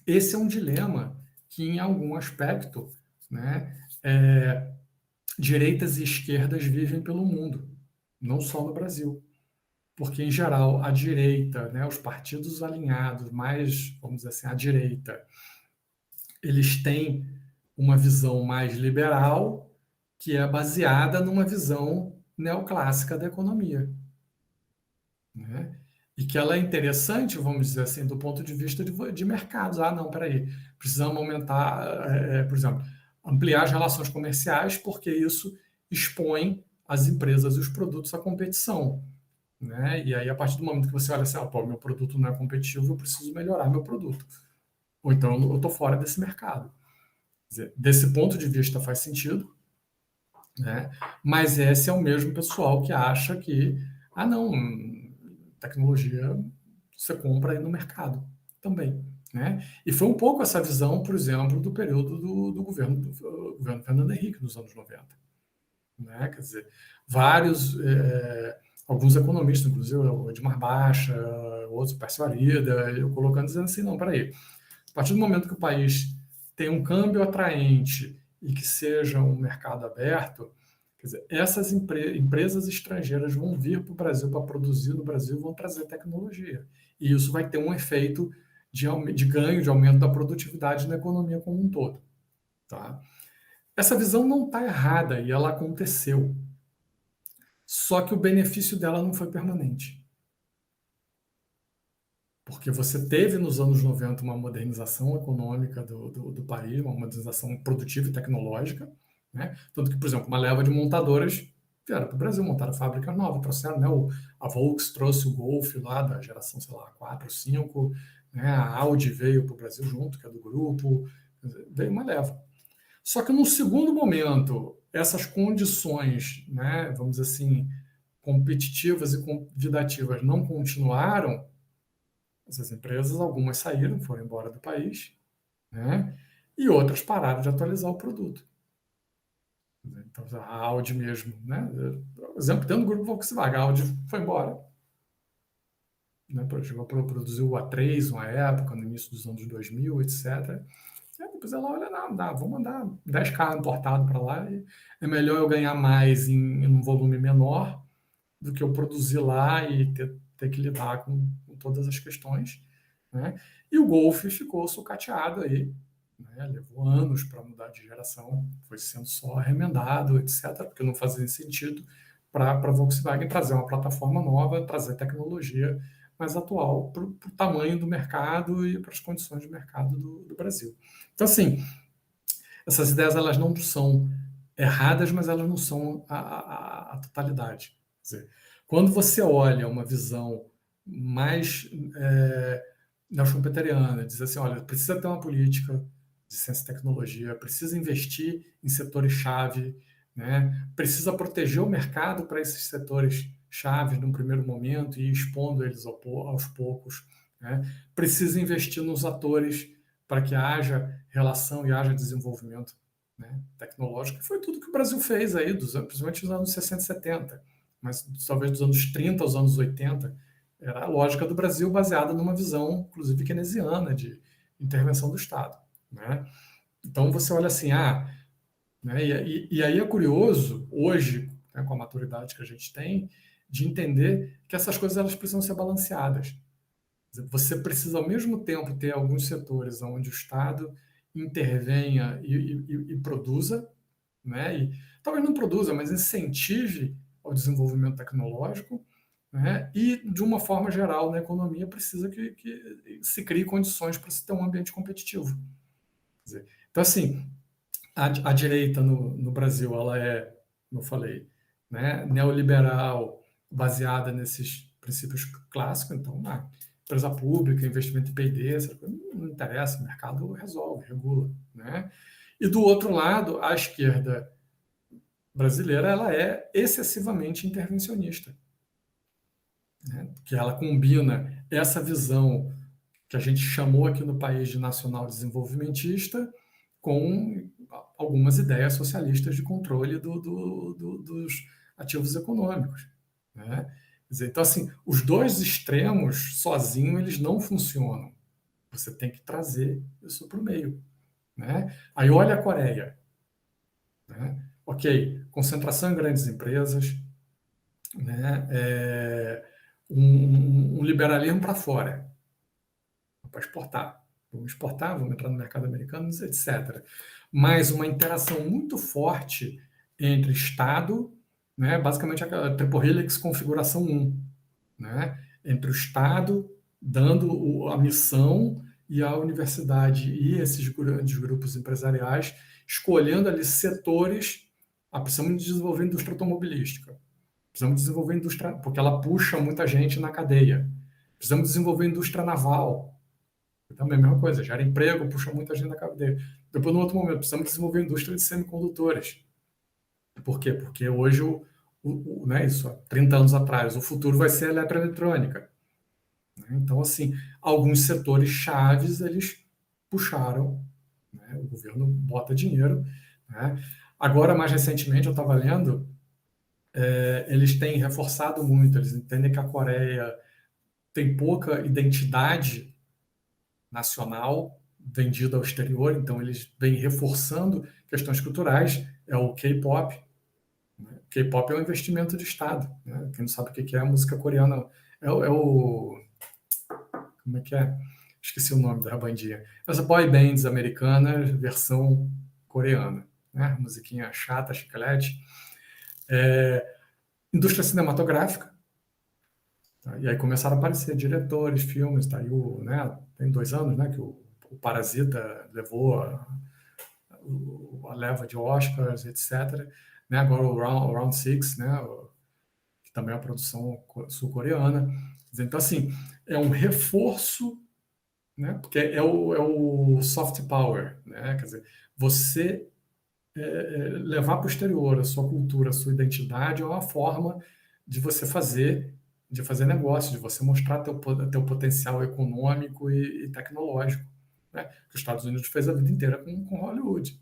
esse é um dilema que, em algum aspecto, né, direitas e esquerdas vivem pelo mundo, não só no Brasil. Porque, em geral, a direita, né, os partidos alinhados, mais, vamos dizer assim, à direita, eles têm uma visão mais liberal, que é baseada numa visão neoclássica da economia, né? E que ela é interessante, vamos dizer assim, do ponto de vista de mercados. Ah, não, peraí, precisamos aumentar, por exemplo, ampliar as relações comerciais, porque isso expõe as empresas e os produtos à competição, né? E aí, a partir do momento que você olha assim, pô, meu produto não é competitivo, eu preciso melhorar meu produto. Ou então eu estou fora desse mercado. Quer dizer, desse ponto de vista faz sentido, né? Mas esse é o mesmo pessoal que acha que, não, tecnologia você compra aí no mercado também, né? E foi um pouco essa visão, por exemplo, do período do governo Fernando Henrique, nos anos 90. Né? Quer dizer, vários, alguns economistas, inclusive o Edmar Baixa, outros, o Pércio Arida, eu colocando, dizendo assim, não, peraí, a partir do momento que o país tem um câmbio atraente e que seja um mercado aberto, quer dizer, essas empresas estrangeiras vão vir para o Brasil para produzir no Brasil, vão trazer tecnologia. E isso vai ter um efeito de ganho, de aumento da produtividade na economia como um todo. Tá? Essa visão não está errada e ela aconteceu. Só que o benefício dela não foi permanente. Porque você teve nos anos 90 uma modernização econômica do país, uma modernização produtiva e tecnológica, né? Tanto que, por exemplo, uma leva de montadoras vieram para o Brasil, montaram fábrica nova, trouxeram, né? A Volks trouxe o Golf lá da geração, sei lá, 4, 5, né? A Audi veio para o Brasil junto, que é do grupo, veio uma leva. Só que no segundo momento, essas condições, né, vamos dizer assim, competitivas e convidativas não continuaram, essas empresas, algumas saíram, foram embora do país, né, e outras pararam de atualizar o produto. Então, a Audi mesmo, né, por exemplo, dentro do grupo Volkswagen, a Audi foi embora, né, chegou a produzir o A3 uma época, no início dos anos 2000, etc. Depois ela olha, não, dá, vou mandar 10 carros importados para lá, e é melhor eu ganhar mais em um volume menor do que eu produzir lá e ter que lidar com todas as questões, né? E o Golf ficou sucateado aí, né? Levou anos para mudar de geração, foi sendo só remendado, etc., porque não fazia sentido para a Volkswagen trazer uma plataforma nova, trazer tecnologia mais atual para o tamanho do mercado e para as condições de mercado do Brasil. Então, assim, essas ideias elas não são erradas, mas elas não são a totalidade. Quer dizer, quando você olha uma visão mais neo-schumpeteriana, diz assim, olha, precisa ter uma política de ciência e tecnologia, precisa investir em setores-chave, né? Precisa proteger o mercado para esses setores-chave num primeiro momento e ir expondo eles aos poucos, né? Precisa investir nos atores para que haja relação e haja desenvolvimento, né, tecnológico, que foi tudo que o Brasil fez aí, principalmente nos anos 60 e 70, mas talvez dos anos 30 aos anos 80, era a lógica do Brasil baseada numa visão, inclusive keynesiana, de intervenção do Estado. Né? Então você olha assim, né, e aí é curioso, hoje, né, com a maturidade que a gente tem, de entender que essas coisas elas precisam ser balanceadas. Você precisa, ao mesmo tempo, ter alguns setores onde o Estado intervenha e produza, né? E talvez não produza, mas incentive ao desenvolvimento tecnológico, né? E, de uma forma geral, na economia, precisa que se crie condições para se ter um ambiente competitivo. Quer dizer, então, assim, a direita no Brasil, ela é, como eu falei, né, neoliberal, baseada nesses princípios clássicos, então, empresa pública, investimento em P&D, não interessa, o mercado resolve, regula, né? E do outro lado, a esquerda brasileira, ela é excessivamente intervencionista, né? Que ela combina essa visão que a gente chamou aqui no país de nacional desenvolvimentista com algumas ideias socialistas de controle dos ativos econômicos, né? Quer dizer, então, assim, os dois extremos sozinhos eles não funcionam. Você tem que trazer isso para o meio, né? Aí olha a Coreia, né? Ok, concentração em grandes empresas, né? Um liberalismo para fora, para exportar. Vamos exportar, vamos entrar no mercado americano, etc. Mas uma interação muito forte entre Estado, né? Basicamente a Triple Helix configuração 1, né? Entre o Estado dando a missão e a universidade e esses grandes grupos empresariais escolhendo ali setores. Precisamos desenvolver indústria automobilística, precisamos desenvolver indústria, porque ela puxa muita gente na cadeia. Precisamos desenvolver indústria naval, também a mesma coisa, gera emprego, puxa muita gente na cadeia. Depois, no outro momento, precisamos desenvolver indústria de semicondutores. Por quê? Porque hoje, né, isso há 30 anos atrás, o futuro vai ser a eletroeletrônica. Então, assim, alguns setores chaves, eles puxaram, né, o governo bota dinheiro, né? Agora, mais recentemente, eu estava lendo, eles têm reforçado muito, eles entendem que a Coreia tem pouca identidade nacional vendida ao exterior, então eles vêm reforçando questões culturais, é o K-pop. Né? K-pop é um investimento de Estado. Né? Quem não sabe o que é a música coreana, como é que é? Esqueci o nome da bandinha. As boy bands americanas, versão coreana. Né? Musiquinha chata, chiclete. Indústria cinematográfica. Tá? E aí começaram a aparecer diretores, filmes. Tá? Né? Tem 2 anos, né, que o Parasita levou a leva de Oscars, etc. Né? Agora o Round Six, né? Que também é uma produção sul-coreana. Então, assim, é um reforço, né? Porque é o soft power, né? Quer dizer, você levar para o exterior a sua cultura, a sua identidade é uma forma de você de fazer negócio, de você mostrar teu potencial econômico e tecnológico. Né? Que os Estados Unidos fez a vida inteira com Hollywood.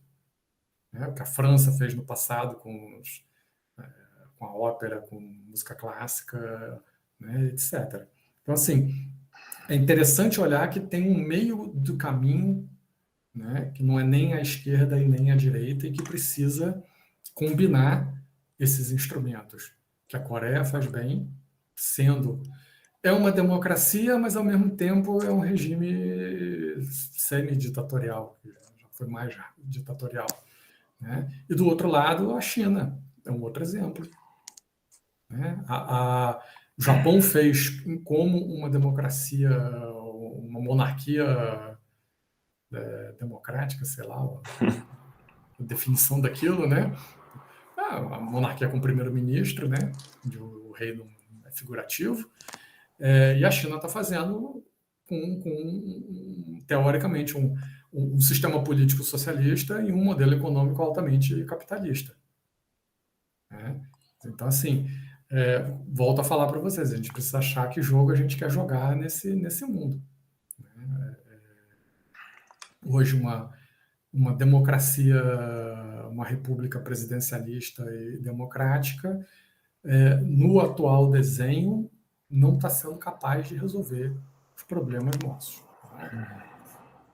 Né? O que a França fez no passado com a ópera, com música clássica, né? etc. Então, assim, é interessante olhar que tem um meio do caminho, né? Que não é nem a esquerda e nem a direita, e que precisa combinar esses instrumentos, que a Coreia faz bem, sendo... É uma democracia, mas ao mesmo tempo é um regime semi-ditatorial, já foi mais ditatorial. Né? E do outro lado, a China é um outro exemplo. Né? O Japão fez como uma democracia, uma monarquia democrática, sei lá, a definição daquilo, né? A monarquia com primeiro-ministro, né? O reino é figurativo. E a China está fazendo teoricamente, um sistema político socialista e um modelo econômico altamente capitalista. Né? Então, assim, volto a falar para vocês, a gente precisa achar que jogo a gente quer jogar nesse mundo. Né? Hoje, uma democracia, uma república presidencialista e democrática, no atual desenho, não está sendo capaz de resolver os problemas nossos. Tá?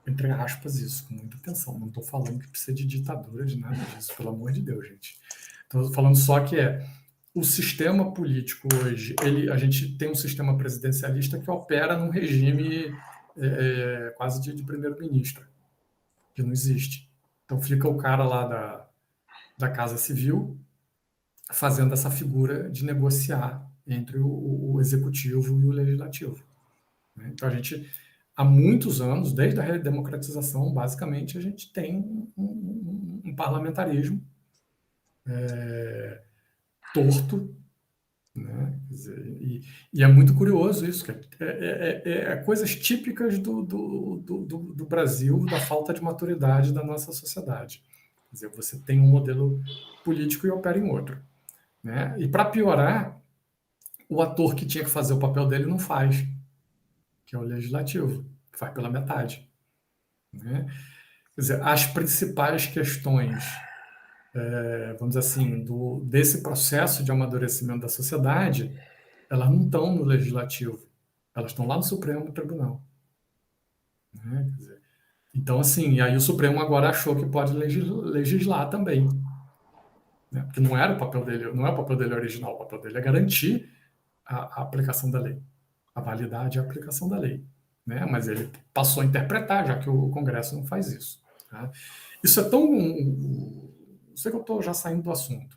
Entre aspas, isso, com muita atenção. Não estou falando que precisa de ditadura, de nada disso, pelo amor de Deus, gente. Estou falando só que o sistema político hoje, a gente tem um sistema presidencialista que opera num regime quase de primeiro-ministro, que não existe. Então fica o cara lá da Casa Civil fazendo essa figura de negociar entre o executivo e o legislativo. Né? Então há muitos anos, desde a redemocratização, basicamente, a gente tem um parlamentarismo torto, né? Quer dizer, e é muito curioso isso, que coisas típicas do Brasil, da falta de maturidade da nossa sociedade. Quer dizer, você tem um modelo político e opera em outro, né? E para piorar, o ator que tinha que fazer o papel dele não faz, que é o legislativo, que faz pela metade, né? Quer dizer, as principais questões, vamos dizer assim, desse processo de amadurecimento da sociedade, elas não estão no legislativo, elas estão lá no Supremo Tribunal, né? Quer dizer, então, assim, e aí o Supremo agora achou que pode legislar também, né? Porque não era o papel dele, não é o papel dele original, o papel dele é garantir a aplicação da lei, a validade e a aplicação da lei, né? Mas ele passou a interpretar, já que o Congresso não faz isso, tá? Isso é tão... sei que eu estou já saindo do assunto,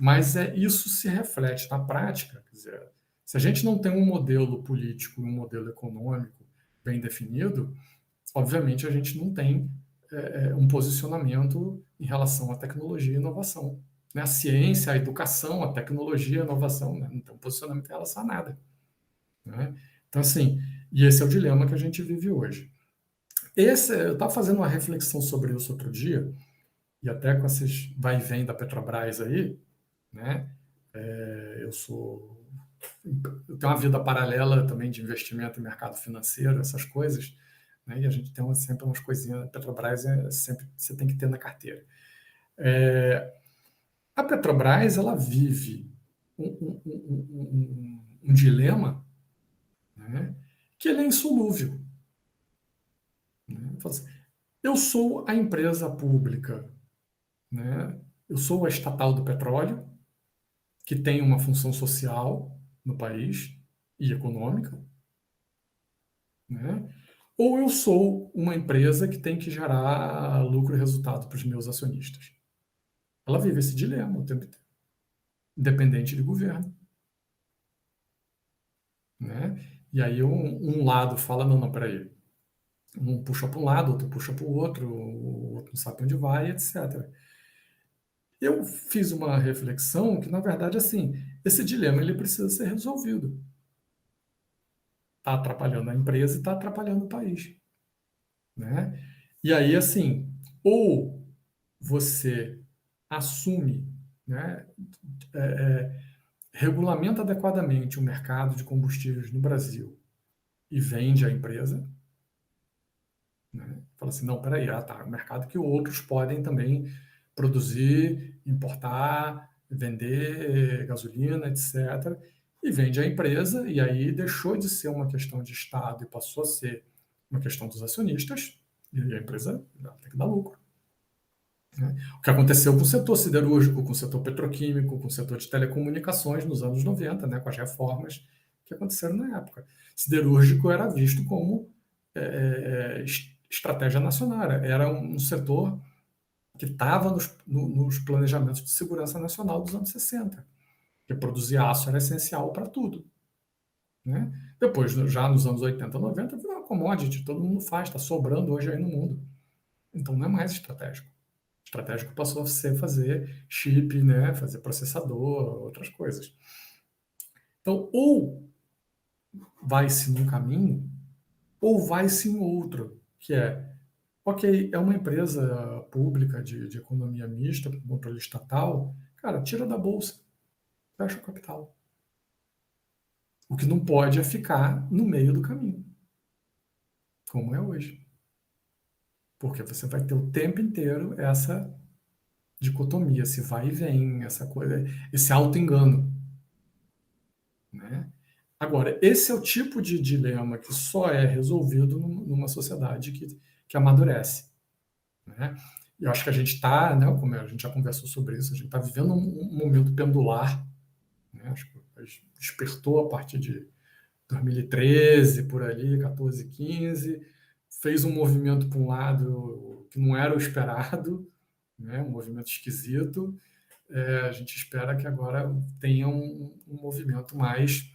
mas isso se reflete na prática. Quer dizer, se a gente não tem um modelo político e um modelo econômico bem definido, obviamente a gente não tem um posicionamento em relação à tecnologia e inovação, né? A ciência, a educação, a tecnologia, a inovação, né? Não tem um posicionamento em relação a nada, né? Então, assim, e esse é o dilema que a gente vive hoje. Eu estava fazendo uma reflexão sobre isso outro dia, e até com esses vai e vem da Petrobras aí, né? Eu tenho uma vida paralela também de investimento em mercado financeiro, essas coisas, né? E a gente tem sempre umas coisinhas. A Petrobras sempre você tem que ter na carteira. A Petrobras, ela vive um dilema, né? Que ele é insolúvel, né? Eu sou a empresa pública, né? Eu sou a estatal do petróleo, que tem uma função social no país e econômica, né? Ou eu sou uma empresa que tem que gerar lucro e resultado para os meus acionistas. Ela vive esse dilema o tempo inteiro, independente de governo, né? E aí um lado fala, não, peraí, um puxa para um lado, outro puxa para o outro não sabe onde vai, etc. Eu fiz uma reflexão que, na verdade, assim, esse dilema ele precisa ser resolvido. Está atrapalhando a empresa e está atrapalhando o país, né? E aí, assim, ou você assume, né, regulamenta adequadamente o mercado de combustíveis no Brasil e vende a empresa, né? Fala assim, não, peraí, tá, é um mercado que outros podem também produzir, importar, vender gasolina, etc. E vende a empresa, e aí deixou de ser uma questão de Estado e passou a ser uma questão dos acionistas, e a empresa tem que dar lucro, né? O que aconteceu com o setor siderúrgico, com o setor petroquímico, com o setor de telecomunicações nos anos 90, né, com as reformas que aconteceram na época. Siderúrgico era visto como estratégia nacional, era um setor que estava nos planejamentos de segurança nacional dos anos 60, que produzir aço era essencial para tudo, né? Depois, já nos anos 80, 90, virou uma commodity, todo mundo faz, está sobrando hoje aí no mundo. Então não é mais estratégico. Estratégico passou a ser fazer chip, né? Fazer processador, outras coisas. Então, ou vai-se num caminho, ou vai-se em outro, que ok, é uma empresa pública de economia mista, com controle estatal, cara, tira da bolsa, fecha o capital. O que não pode é ficar no meio do caminho, como é hoje. Porque você vai ter o tempo inteiro essa dicotomia, esse vai e vem, essa coisa, esse auto-engano, né? Agora, esse é o tipo de dilema que só é resolvido numa sociedade que amadurece, né? Eu acho que a gente está, né, como a gente já conversou sobre isso, a gente está vivendo um momento pendular, né? Acho que despertou a partir de 2013, por ali, 14, 15, fez um movimento para um lado que não era o esperado, né? Um movimento esquisito. A gente espera que agora tenha um movimento mais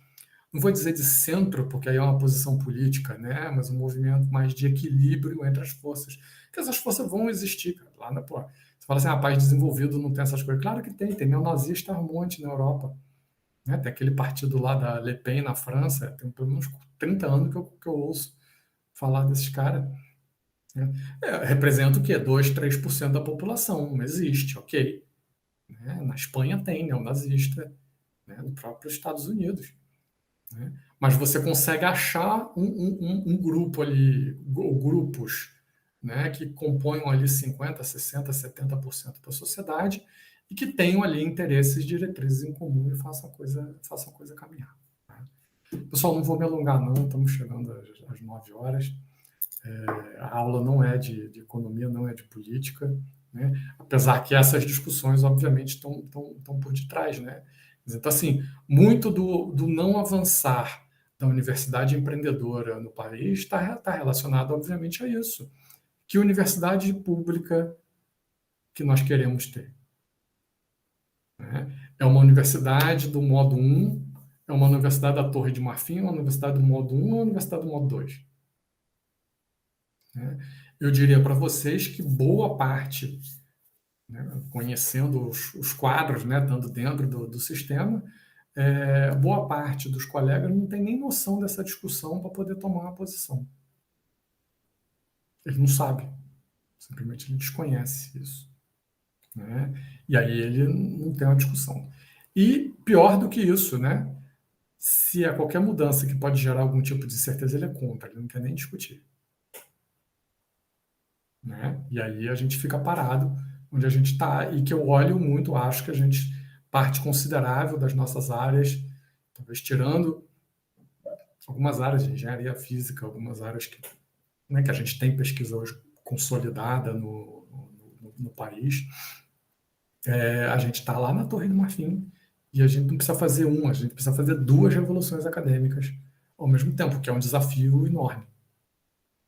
não vou dizer de centro, porque aí é uma posição política, né? Mas um movimento mais de equilíbrio entre as forças. Porque essas forças vão existir, cara. Lá na, pô, você fala assim, país desenvolvido não tem essas coisas. Claro que tem neonazista um monte na Europa. Né? Tem aquele partido lá da Le Pen na França, tem pelo menos 30 anos que eu ouço falar desses caras. Né? Representa o quê? 2, 3% da população. Não existe, ok. Né? Na Espanha tem neonazista, né? No próprio Estados Unidos. Né? Mas você consegue achar um grupo ali, ou grupos, né, que componham ali 50%, 60%, 70% da sociedade e que tenham ali interesses, diretrizes em comum e façam a coisa caminhar. Né? Pessoal, não vou me alongar não, estamos chegando às 9 horas. A aula não é de economia, não é de política, né? Apesar que essas discussões, obviamente, estão por detrás. Né? Então, assim, muito do não avançar da universidade empreendedora no país está relacionado, obviamente, a isso. Que universidade pública que nós queremos ter? Né? É uma universidade do modo 1, é uma universidade da Torre de Marfim, uma universidade do modo 1 ou uma universidade do modo 2? Né? Eu diria para vocês que boa parte, né, conhecendo os quadros, né, estando dentro do sistema, boa parte dos colegas não tem nem noção dessa discussão para poder tomar uma posição. Ele não sabe, simplesmente ele desconhece isso. Né? E aí ele não tem uma discussão. E pior do que isso, né? Se há qualquer mudança que pode gerar algum tipo de certeza, ele é contra, ele não quer nem discutir. Né? E aí a gente fica parado onde a gente está e que eu olho muito, acho que a gente, parte considerável das nossas áreas, talvez tirando algumas áreas de engenharia física, algumas áreas que, né, que a gente tem pesquisa hoje consolidada no país, a gente está lá na Torre do Marfim e a gente não precisa fazer a gente precisa fazer 2 revoluções acadêmicas ao mesmo tempo, que é um desafio enorme.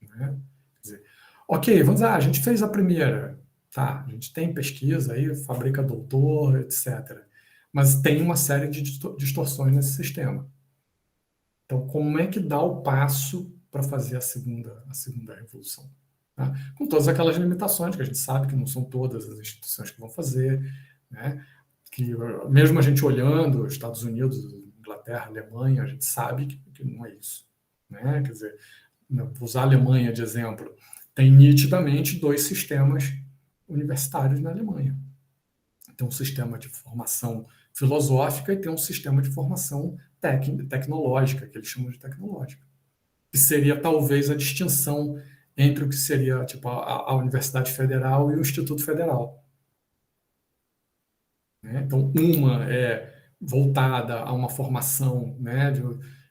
Né? Quer dizer, ok, vamos lá, a gente fez a primeira, tá, a gente tem pesquisa aí, fabrica doutor, etc. Mas tem uma série de distorções nesse sistema. Então, como é que dá o passo para fazer a segunda revolução? Tá? Com todas aquelas limitações que a gente sabe que não são todas as instituições que vão fazer, né? Que mesmo a gente olhando Estados Unidos, Inglaterra, Alemanha, a gente sabe que não é isso. Né? Quer dizer, vou usar a Alemanha de exemplo, tem nitidamente 2 sistemas universitários na Alemanha. Tem um sistema de formação filosófica e tem um sistema de formação tecnológica, que eles chamam de tecnológica, que seria talvez a distinção entre o que seria tipo, a Universidade Federal e o Instituto Federal. Né? Então, uma é voltada a uma formação, né, de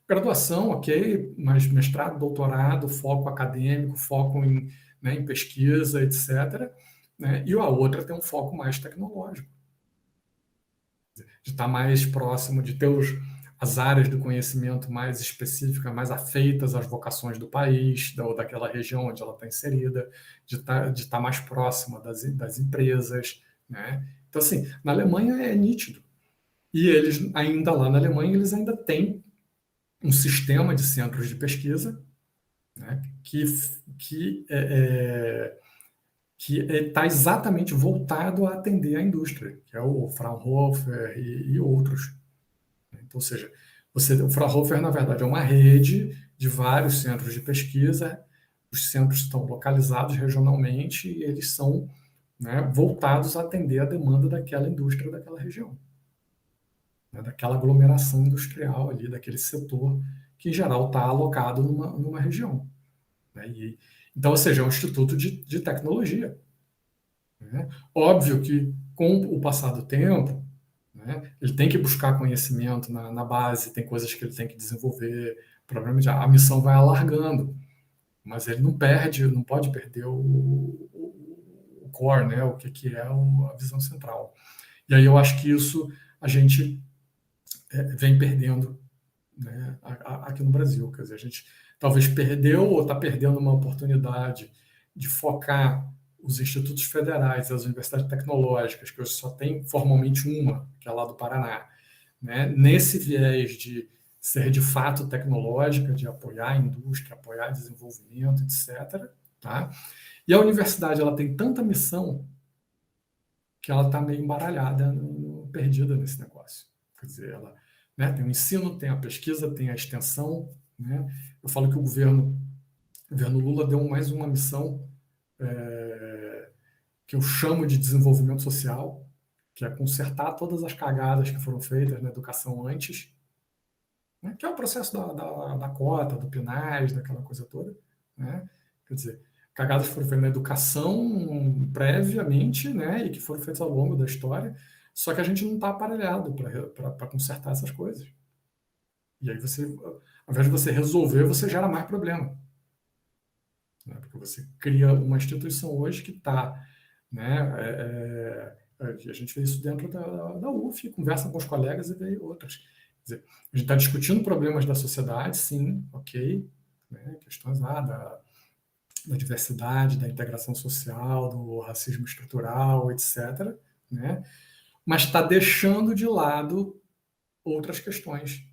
graduação, ok, mas mestrado, doutorado, foco acadêmico, foco em pesquisa, etc. Né? E a outra tem um foco mais tecnológico, de estar mais próximo, de ter as áreas do conhecimento mais específicas, mais afeitas às vocações do país, ou daquela região onde ela está inserida, de estar mais próxima das empresas. Né? Então, assim, na Alemanha é nítido. E eles, ainda lá na Alemanha, eles ainda têm um sistema de centros de pesquisa, né, que está exatamente voltado a atender a indústria, que é o Fraunhofer e outros. Então, ou seja, o Fraunhofer, na verdade, é uma rede de vários centros de pesquisa, os centros estão localizados regionalmente e eles são, né, voltados a atender a demanda daquela indústria daquela região. Né, daquela aglomeração industrial ali, daquele setor que, em geral, está alocado numa região. Né? Então, ou seja, é um instituto de tecnologia. Né? Óbvio que, com o passar do tempo, né, ele tem que buscar conhecimento na base, tem coisas que ele tem que desenvolver, provavelmente a missão vai alargando, mas ele não pode perder o core, né, o que é a visão central. E aí eu acho que isso a gente vem perdendo, né, aqui no Brasil. Quer dizer, a gente talvez perdeu ou está perdendo uma oportunidade de focar os institutos federais, as universidades tecnológicas, que hoje só tem formalmente uma, que é lá do Paraná, né, nesse viés de ser de fato tecnológica, de apoiar a indústria, apoiar desenvolvimento, etc. Tá? E a universidade ela tem tanta missão que ela está meio embaralhada, perdida nesse negócio. Quer dizer, ela, né, tem o ensino, tem a pesquisa, tem a extensão. Né? Eu falo que o governo Lula deu mais uma missão que eu chamo de desenvolvimento social, que é consertar todas as cagadas que foram feitas na educação antes, né? Que é o processo da cota, do PNAES, daquela coisa toda. Né? Quer dizer, cagadas que foram feitas na educação previamente, né? E que foram feitas ao longo da história, só que a gente não está aparelhado para consertar essas coisas. E aí você, ao invés de você resolver, você gera mais problema. Né? Porque você cria uma instituição hoje que está... Né, a gente vê isso dentro da UF, conversa com os colegas e vê outras. Quer dizer, a gente está discutindo problemas da sociedade, sim, ok, né, questões da diversidade, da integração social, do racismo estrutural, etc., né, mas está deixando de lado outras questões.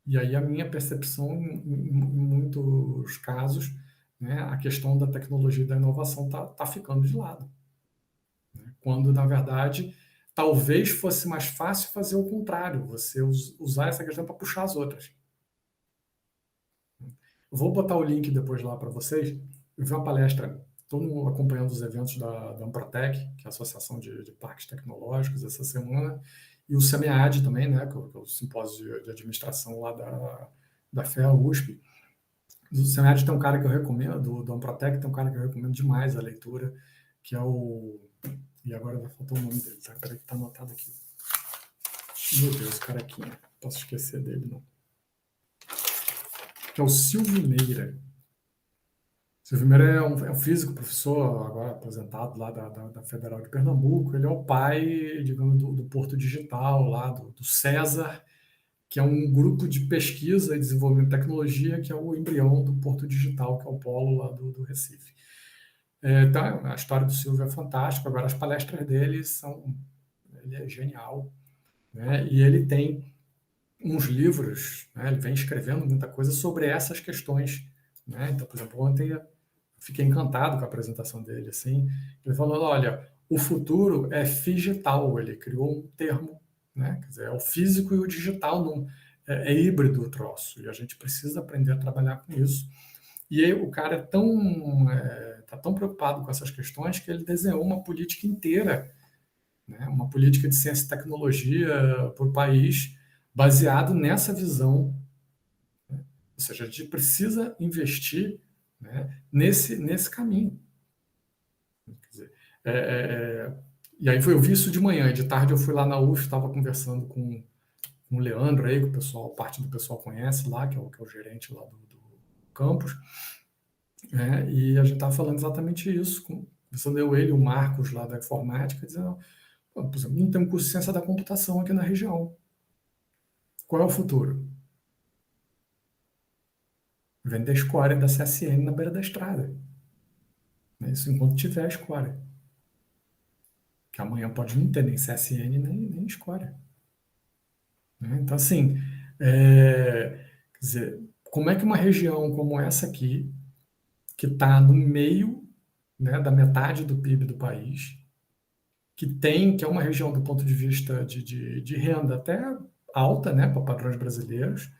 E aí a minha percepção, em muitos casos, né, a questão da tecnologia e da inovação está ficando de lado. Quando, na verdade, talvez fosse mais fácil fazer o contrário, você usar essa questão para puxar as outras. Eu vou botar o link depois lá para vocês. Eu vi uma palestra, estou acompanhando os eventos da Amprotec, que é a Associação de Parques Tecnológicos, essa semana, e o SEMEAD também, né, que é o simpósio de administração lá da FEA USP. Do SEMEAD tem um cara que eu recomendo, do Amprotec tem um cara que eu recomendo demais a leitura, que é o... E agora vai faltar o nome dele, tá? Peraí que tá anotado aqui. Meu Deus, carequinha. Não posso esquecer dele, não. Que é o Silvio Meira. Silvio Meira é um físico, professor, agora aposentado lá da Federal de Pernambuco. Ele é o pai, digamos, do Porto Digital, lá do César, que é um grupo de pesquisa e desenvolvimento de tecnologia, que é o embrião do Porto Digital, que é o polo lá do Recife. Então, a história do Silvio é fantástica. Agora, as palestras dele ele é genial, né? E ele tem uns livros, né? Ele vem escrevendo muita coisa sobre essas questões, né? Então, por exemplo, ontem eu fiquei encantado com a apresentação dele, assim. Ele falou, olha, o futuro é digital. Ele criou um termo, né? Quer dizer, é o físico e o digital, é híbrido o troço, e a gente precisa aprender a trabalhar com isso. E aí o cara está tão preocupado com essas questões que ele desenhou uma política inteira, né? Uma política de ciência e tecnologia para o país, baseado nessa visão. Né? Ou seja, a gente precisa investir, né, nesse caminho. Quer dizer, e aí eu vi isso de manhã, e de tarde eu fui lá na UF, estava conversando com o Leandro aí, que o pessoal, parte do pessoal conhece lá, que é o gerente lá do campus, e a gente estava falando exatamente isso, conversando ele e o Marcos lá da informática, dizendo, por exemplo, não tem um curso de ciência da computação aqui na região. Qual é o futuro? Vender escória da CSN na beira da estrada. Isso enquanto tiver a escória. Que amanhã pode não ter nem CSN nem escória. Então, assim, quer dizer, como é que uma região como essa aqui, que está no meio, né, da metade do PIB do país, que é uma região do ponto de vista de renda até alta, né, para padrões brasileiros,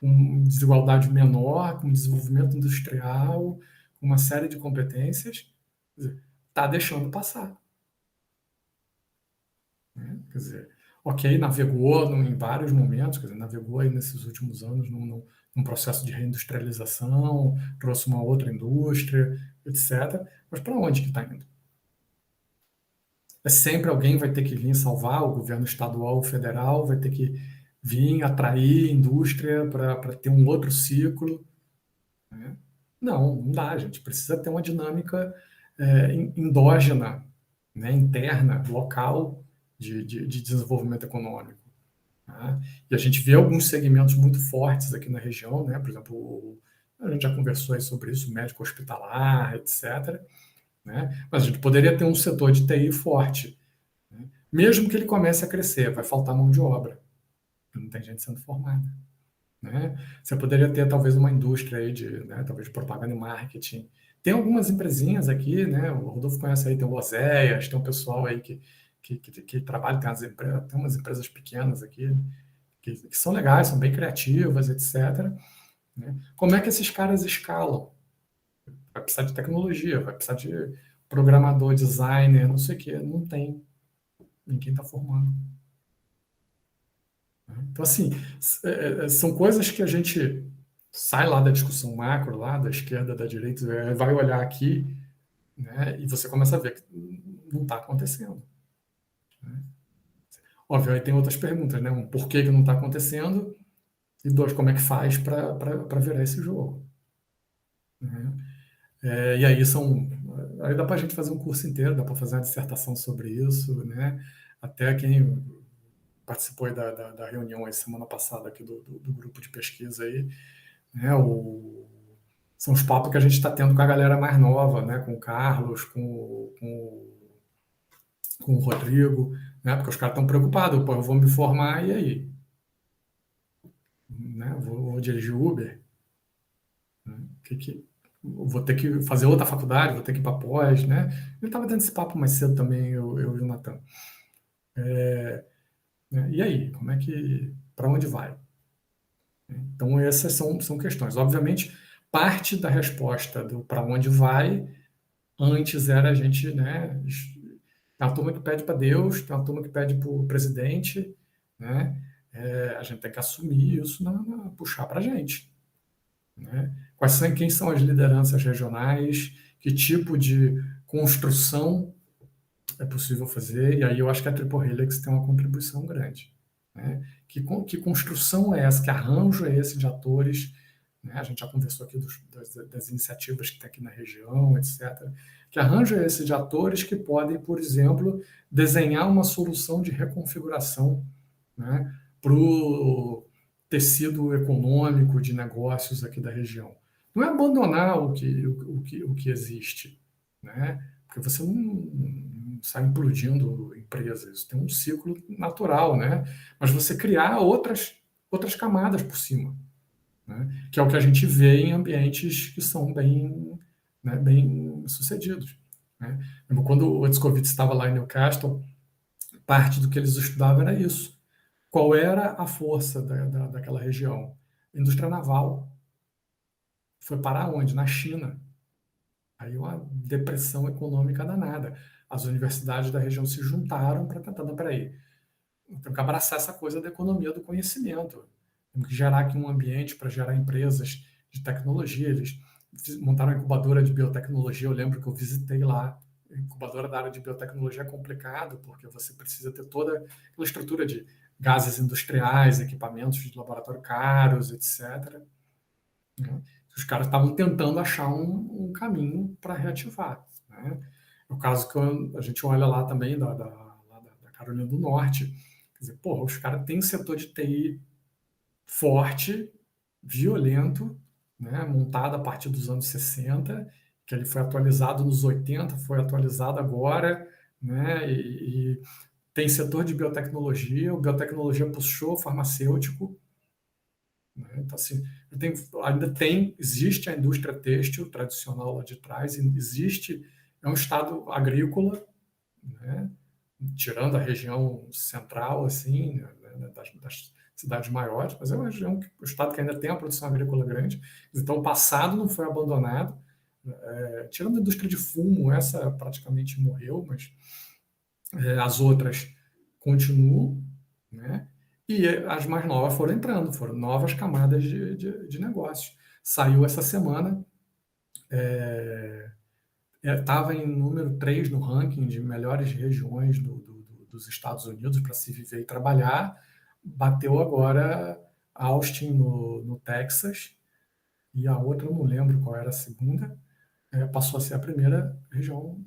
com desigualdade menor, com desenvolvimento industrial, com uma série de competências, está deixando passar. Quer dizer, ok, navegou em vários momentos, quer dizer, navegou aí nesses últimos anos num processo de reindustrialização, trouxe uma outra indústria, etc. Mas para onde que está indo? Sempre alguém vai ter que vir salvar, o governo estadual ou federal vai ter que vir atrair indústria para ter um outro ciclo. Né? Não dá, a gente precisa ter uma dinâmica endógena, né, interna, local, de desenvolvimento econômico. Né? E a gente vê alguns segmentos muito fortes aqui na região, né? Por exemplo, a gente já conversou aí sobre isso, médico hospitalar, etc., né? Mas a gente poderia ter um setor de TI forte. Né? Mesmo que ele comece a crescer, vai faltar mão de obra. Não tem gente sendo formada. né? Você poderia ter talvez uma indústria aí de, né, talvez de propaganda e marketing. Tem algumas empresinhas aqui, né? O Rodolfo conhece aí, tem o Oséias, tem um pessoal aí que trabalha, tem umas empresas pequenas aqui que são legais, são bem criativas, etc. Né? Como é que esses caras escalam? Vai precisar de tecnologia, vai precisar de programador, designer, não sei o quê. Não tem. Ninguém está formando. Então, assim, são coisas que a gente sai lá da discussão macro, lá da esquerda, da direita, vai olhar aqui, né, e você começa a ver que não está acontecendo. Né? Óbvio, aí tem outras perguntas, né? Um, por que não está acontecendo? E dois, como é que faz para virar esse jogo? Né? E aí aí dá para a gente fazer um curso inteiro, dá para fazer uma dissertação sobre isso, né? Até quem participou aí da reunião aí semana passada aqui do grupo de pesquisa aí, né? São os papos que a gente está tendo com a galera mais nova, né? Com o Carlos, com o Rodrigo, né? Porque os caras estão preocupados, pô, eu vou me formar e aí? Né? Vou dirigir Uber? Né? Vou ter que fazer outra faculdade, vou ter que ir para pós, né? Eu estava tendo esse papo mais cedo também, eu e o Natan. Né? E aí, para onde vai? Então, essas são questões. Obviamente, parte da resposta do para onde vai, antes era a gente, né? Tem uma turma que pede para Deus, tem uma turma que pede para o presidente, né? A gente tem que assumir isso, puxar para a gente. Né? Quem são as lideranças regionais, que tipo de construção é possível fazer, e aí eu acho que a Triple Helix tem uma contribuição grande. Né? Que construção é essa, que arranjo é esse de atores, né? A gente já conversou aqui das iniciativas que tem aqui na região, etc. Que arranjo é esse de atores que podem, por exemplo, desenhar uma solução de reconfiguração, né, para o tecido econômico de negócios aqui da região. Não é abandonar o que existe, né? Porque você não sai implodindo empresas, isso tem um ciclo natural, né? Mas você criar outras camadas por cima, né? Que é o que a gente vê em ambientes que são bem sucedidos. Né? Quando o Edskovitz estava lá em Newcastle, parte do que eles estudavam era isso. Qual era a força daquela região? Indústria naval. Foi parar onde? Na China. Aí uma depressão econômica danada. As universidades da região se juntaram para tentar, não, peraí, temos que abraçar essa coisa da economia do conhecimento. Temos que gerar aqui um ambiente para gerar empresas de tecnologia. Eles montaram uma incubadora de biotecnologia, eu lembro que eu visitei lá. A incubadora da área de biotecnologia é complicado, porque você precisa ter toda aquela estrutura de gases industriais, equipamentos de laboratório caros, etc. Né? Os caras estavam tentando achar um caminho para reativar. Né? O caso que a gente olha lá também, lá da Carolina do Norte, quer dizer, porra, os caras têm um setor de TI forte, violento, né? Montado a partir dos anos 60, que ele foi atualizado nos 80, foi atualizado agora, né? E tem setor de biotecnologia, o biotecnologia puxou o farmacêutico, né? Então, assim, existe a indústria têxtil tradicional lá de trás, é um estado agrícola, né? Tirando a região central, assim, né? das cidades maiores, mas é uma região, o estado que ainda tem a produção agrícola grande. Então, o passado não foi abandonado. Tirando a indústria de fumo, essa praticamente morreu, mas as outras continuam, né? E as mais novas foram entrando, foram novas camadas de negócio. Saiu essa semana, estava em número 3 no ranking de melhores regiões dos Estados Unidos para se viver e trabalhar. Bateu agora Austin, no Texas, e a outra, eu não lembro qual era a segunda, passou a ser a primeira região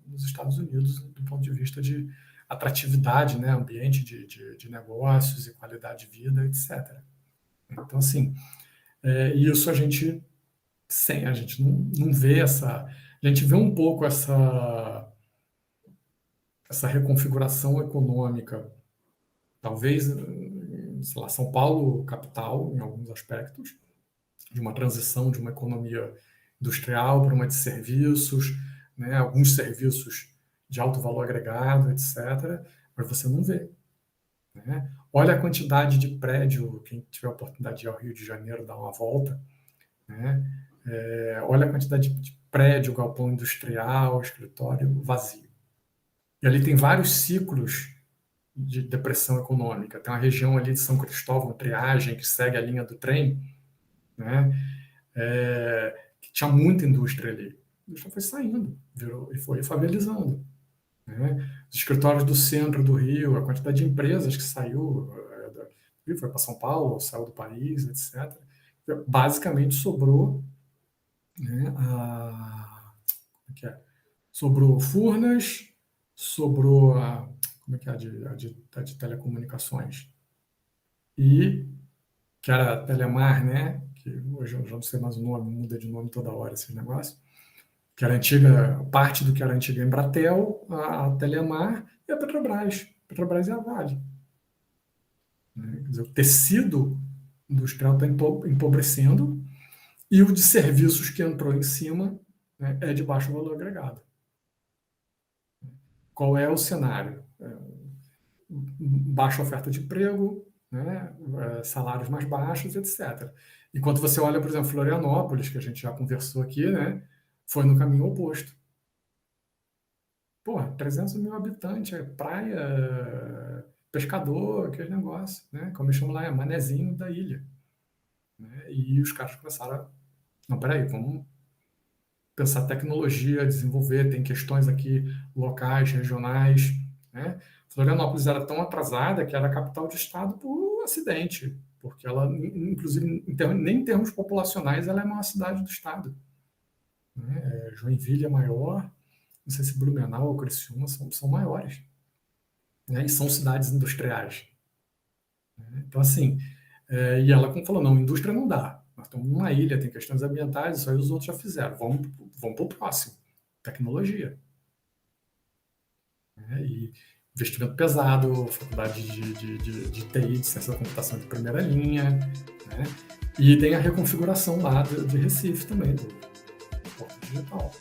nos Estados Unidos, do ponto de vista de atratividade, né, ambiente de negócios e qualidade de vida, etc. Então, assim, isso a gente não vê a gente vê um pouco essa reconfiguração econômica, talvez sei lá, São Paulo capital, em alguns aspectos, de uma transição de uma economia industrial para uma de serviços, né, alguns serviços de alto valor agregado, etc., mas você não vê. Né? Olha a quantidade de prédio, quem tiver a oportunidade de ir ao Rio de Janeiro dar uma volta, né? Olha a quantidade de prédio, galpão industrial, escritório vazio. E ali tem vários ciclos de depressão econômica. Tem uma região ali de São Cristóvão, Triagem, que segue a linha do trem, né? Que tinha muita indústria ali. A indústria foi saindo, virou, e foi favelizando. Né? Os escritórios do centro do Rio, a quantidade de empresas que saiu do Rio, foi para São Paulo, saiu do país, etc. Basicamente sobrou, né, como é que é? Sobrou Furnas, sobrou como é que é a de telecomunicações, e que era a Telemar, né? Que hoje eu já não sei mais o nome, muda de nome toda hora esse negócio, que era antiga, parte do que era a antiga Embratel, a Telemar e a Petrobras. A Petrobras e a Vale. Né? Quer dizer, o tecido industrial está empobrecendo e o de serviços que entrou em cima, né, é de baixo valor agregado. Qual é o cenário? Baixa oferta de emprego, né, salários mais baixos, etc. Enquanto você olha, por exemplo, Florianópolis, que a gente já conversou aqui, né, foi no caminho oposto. Porra, 300 mil habitantes, praia, pescador, aquele negócio, né? Como eles chamam lá, é manezinho da ilha. Né? E os caras começaram a... Não, peraí, vamos pensar tecnologia, desenvolver, tem questões aqui locais, regionais, né? Florianópolis era tão atrasada que era a capital de estado por acidente, porque ela, inclusive, nem em termos populacionais, ela é a maior cidade do estado. Né? Joinville é maior, não sei se Blumenau ou Criciúma são maiores. Né? E são cidades industriais. Né? Então, assim, e ela como falou, não, indústria não dá. Nós estamos numa ilha, tem questões ambientais, isso aí os outros já fizeram. Vamos para o próximo. Tecnologia. Né? E investimento pesado, faculdade de TI, de ciência da computação de primeira linha. Né? E tem a reconfiguração lá de Recife também, do Porto Digital.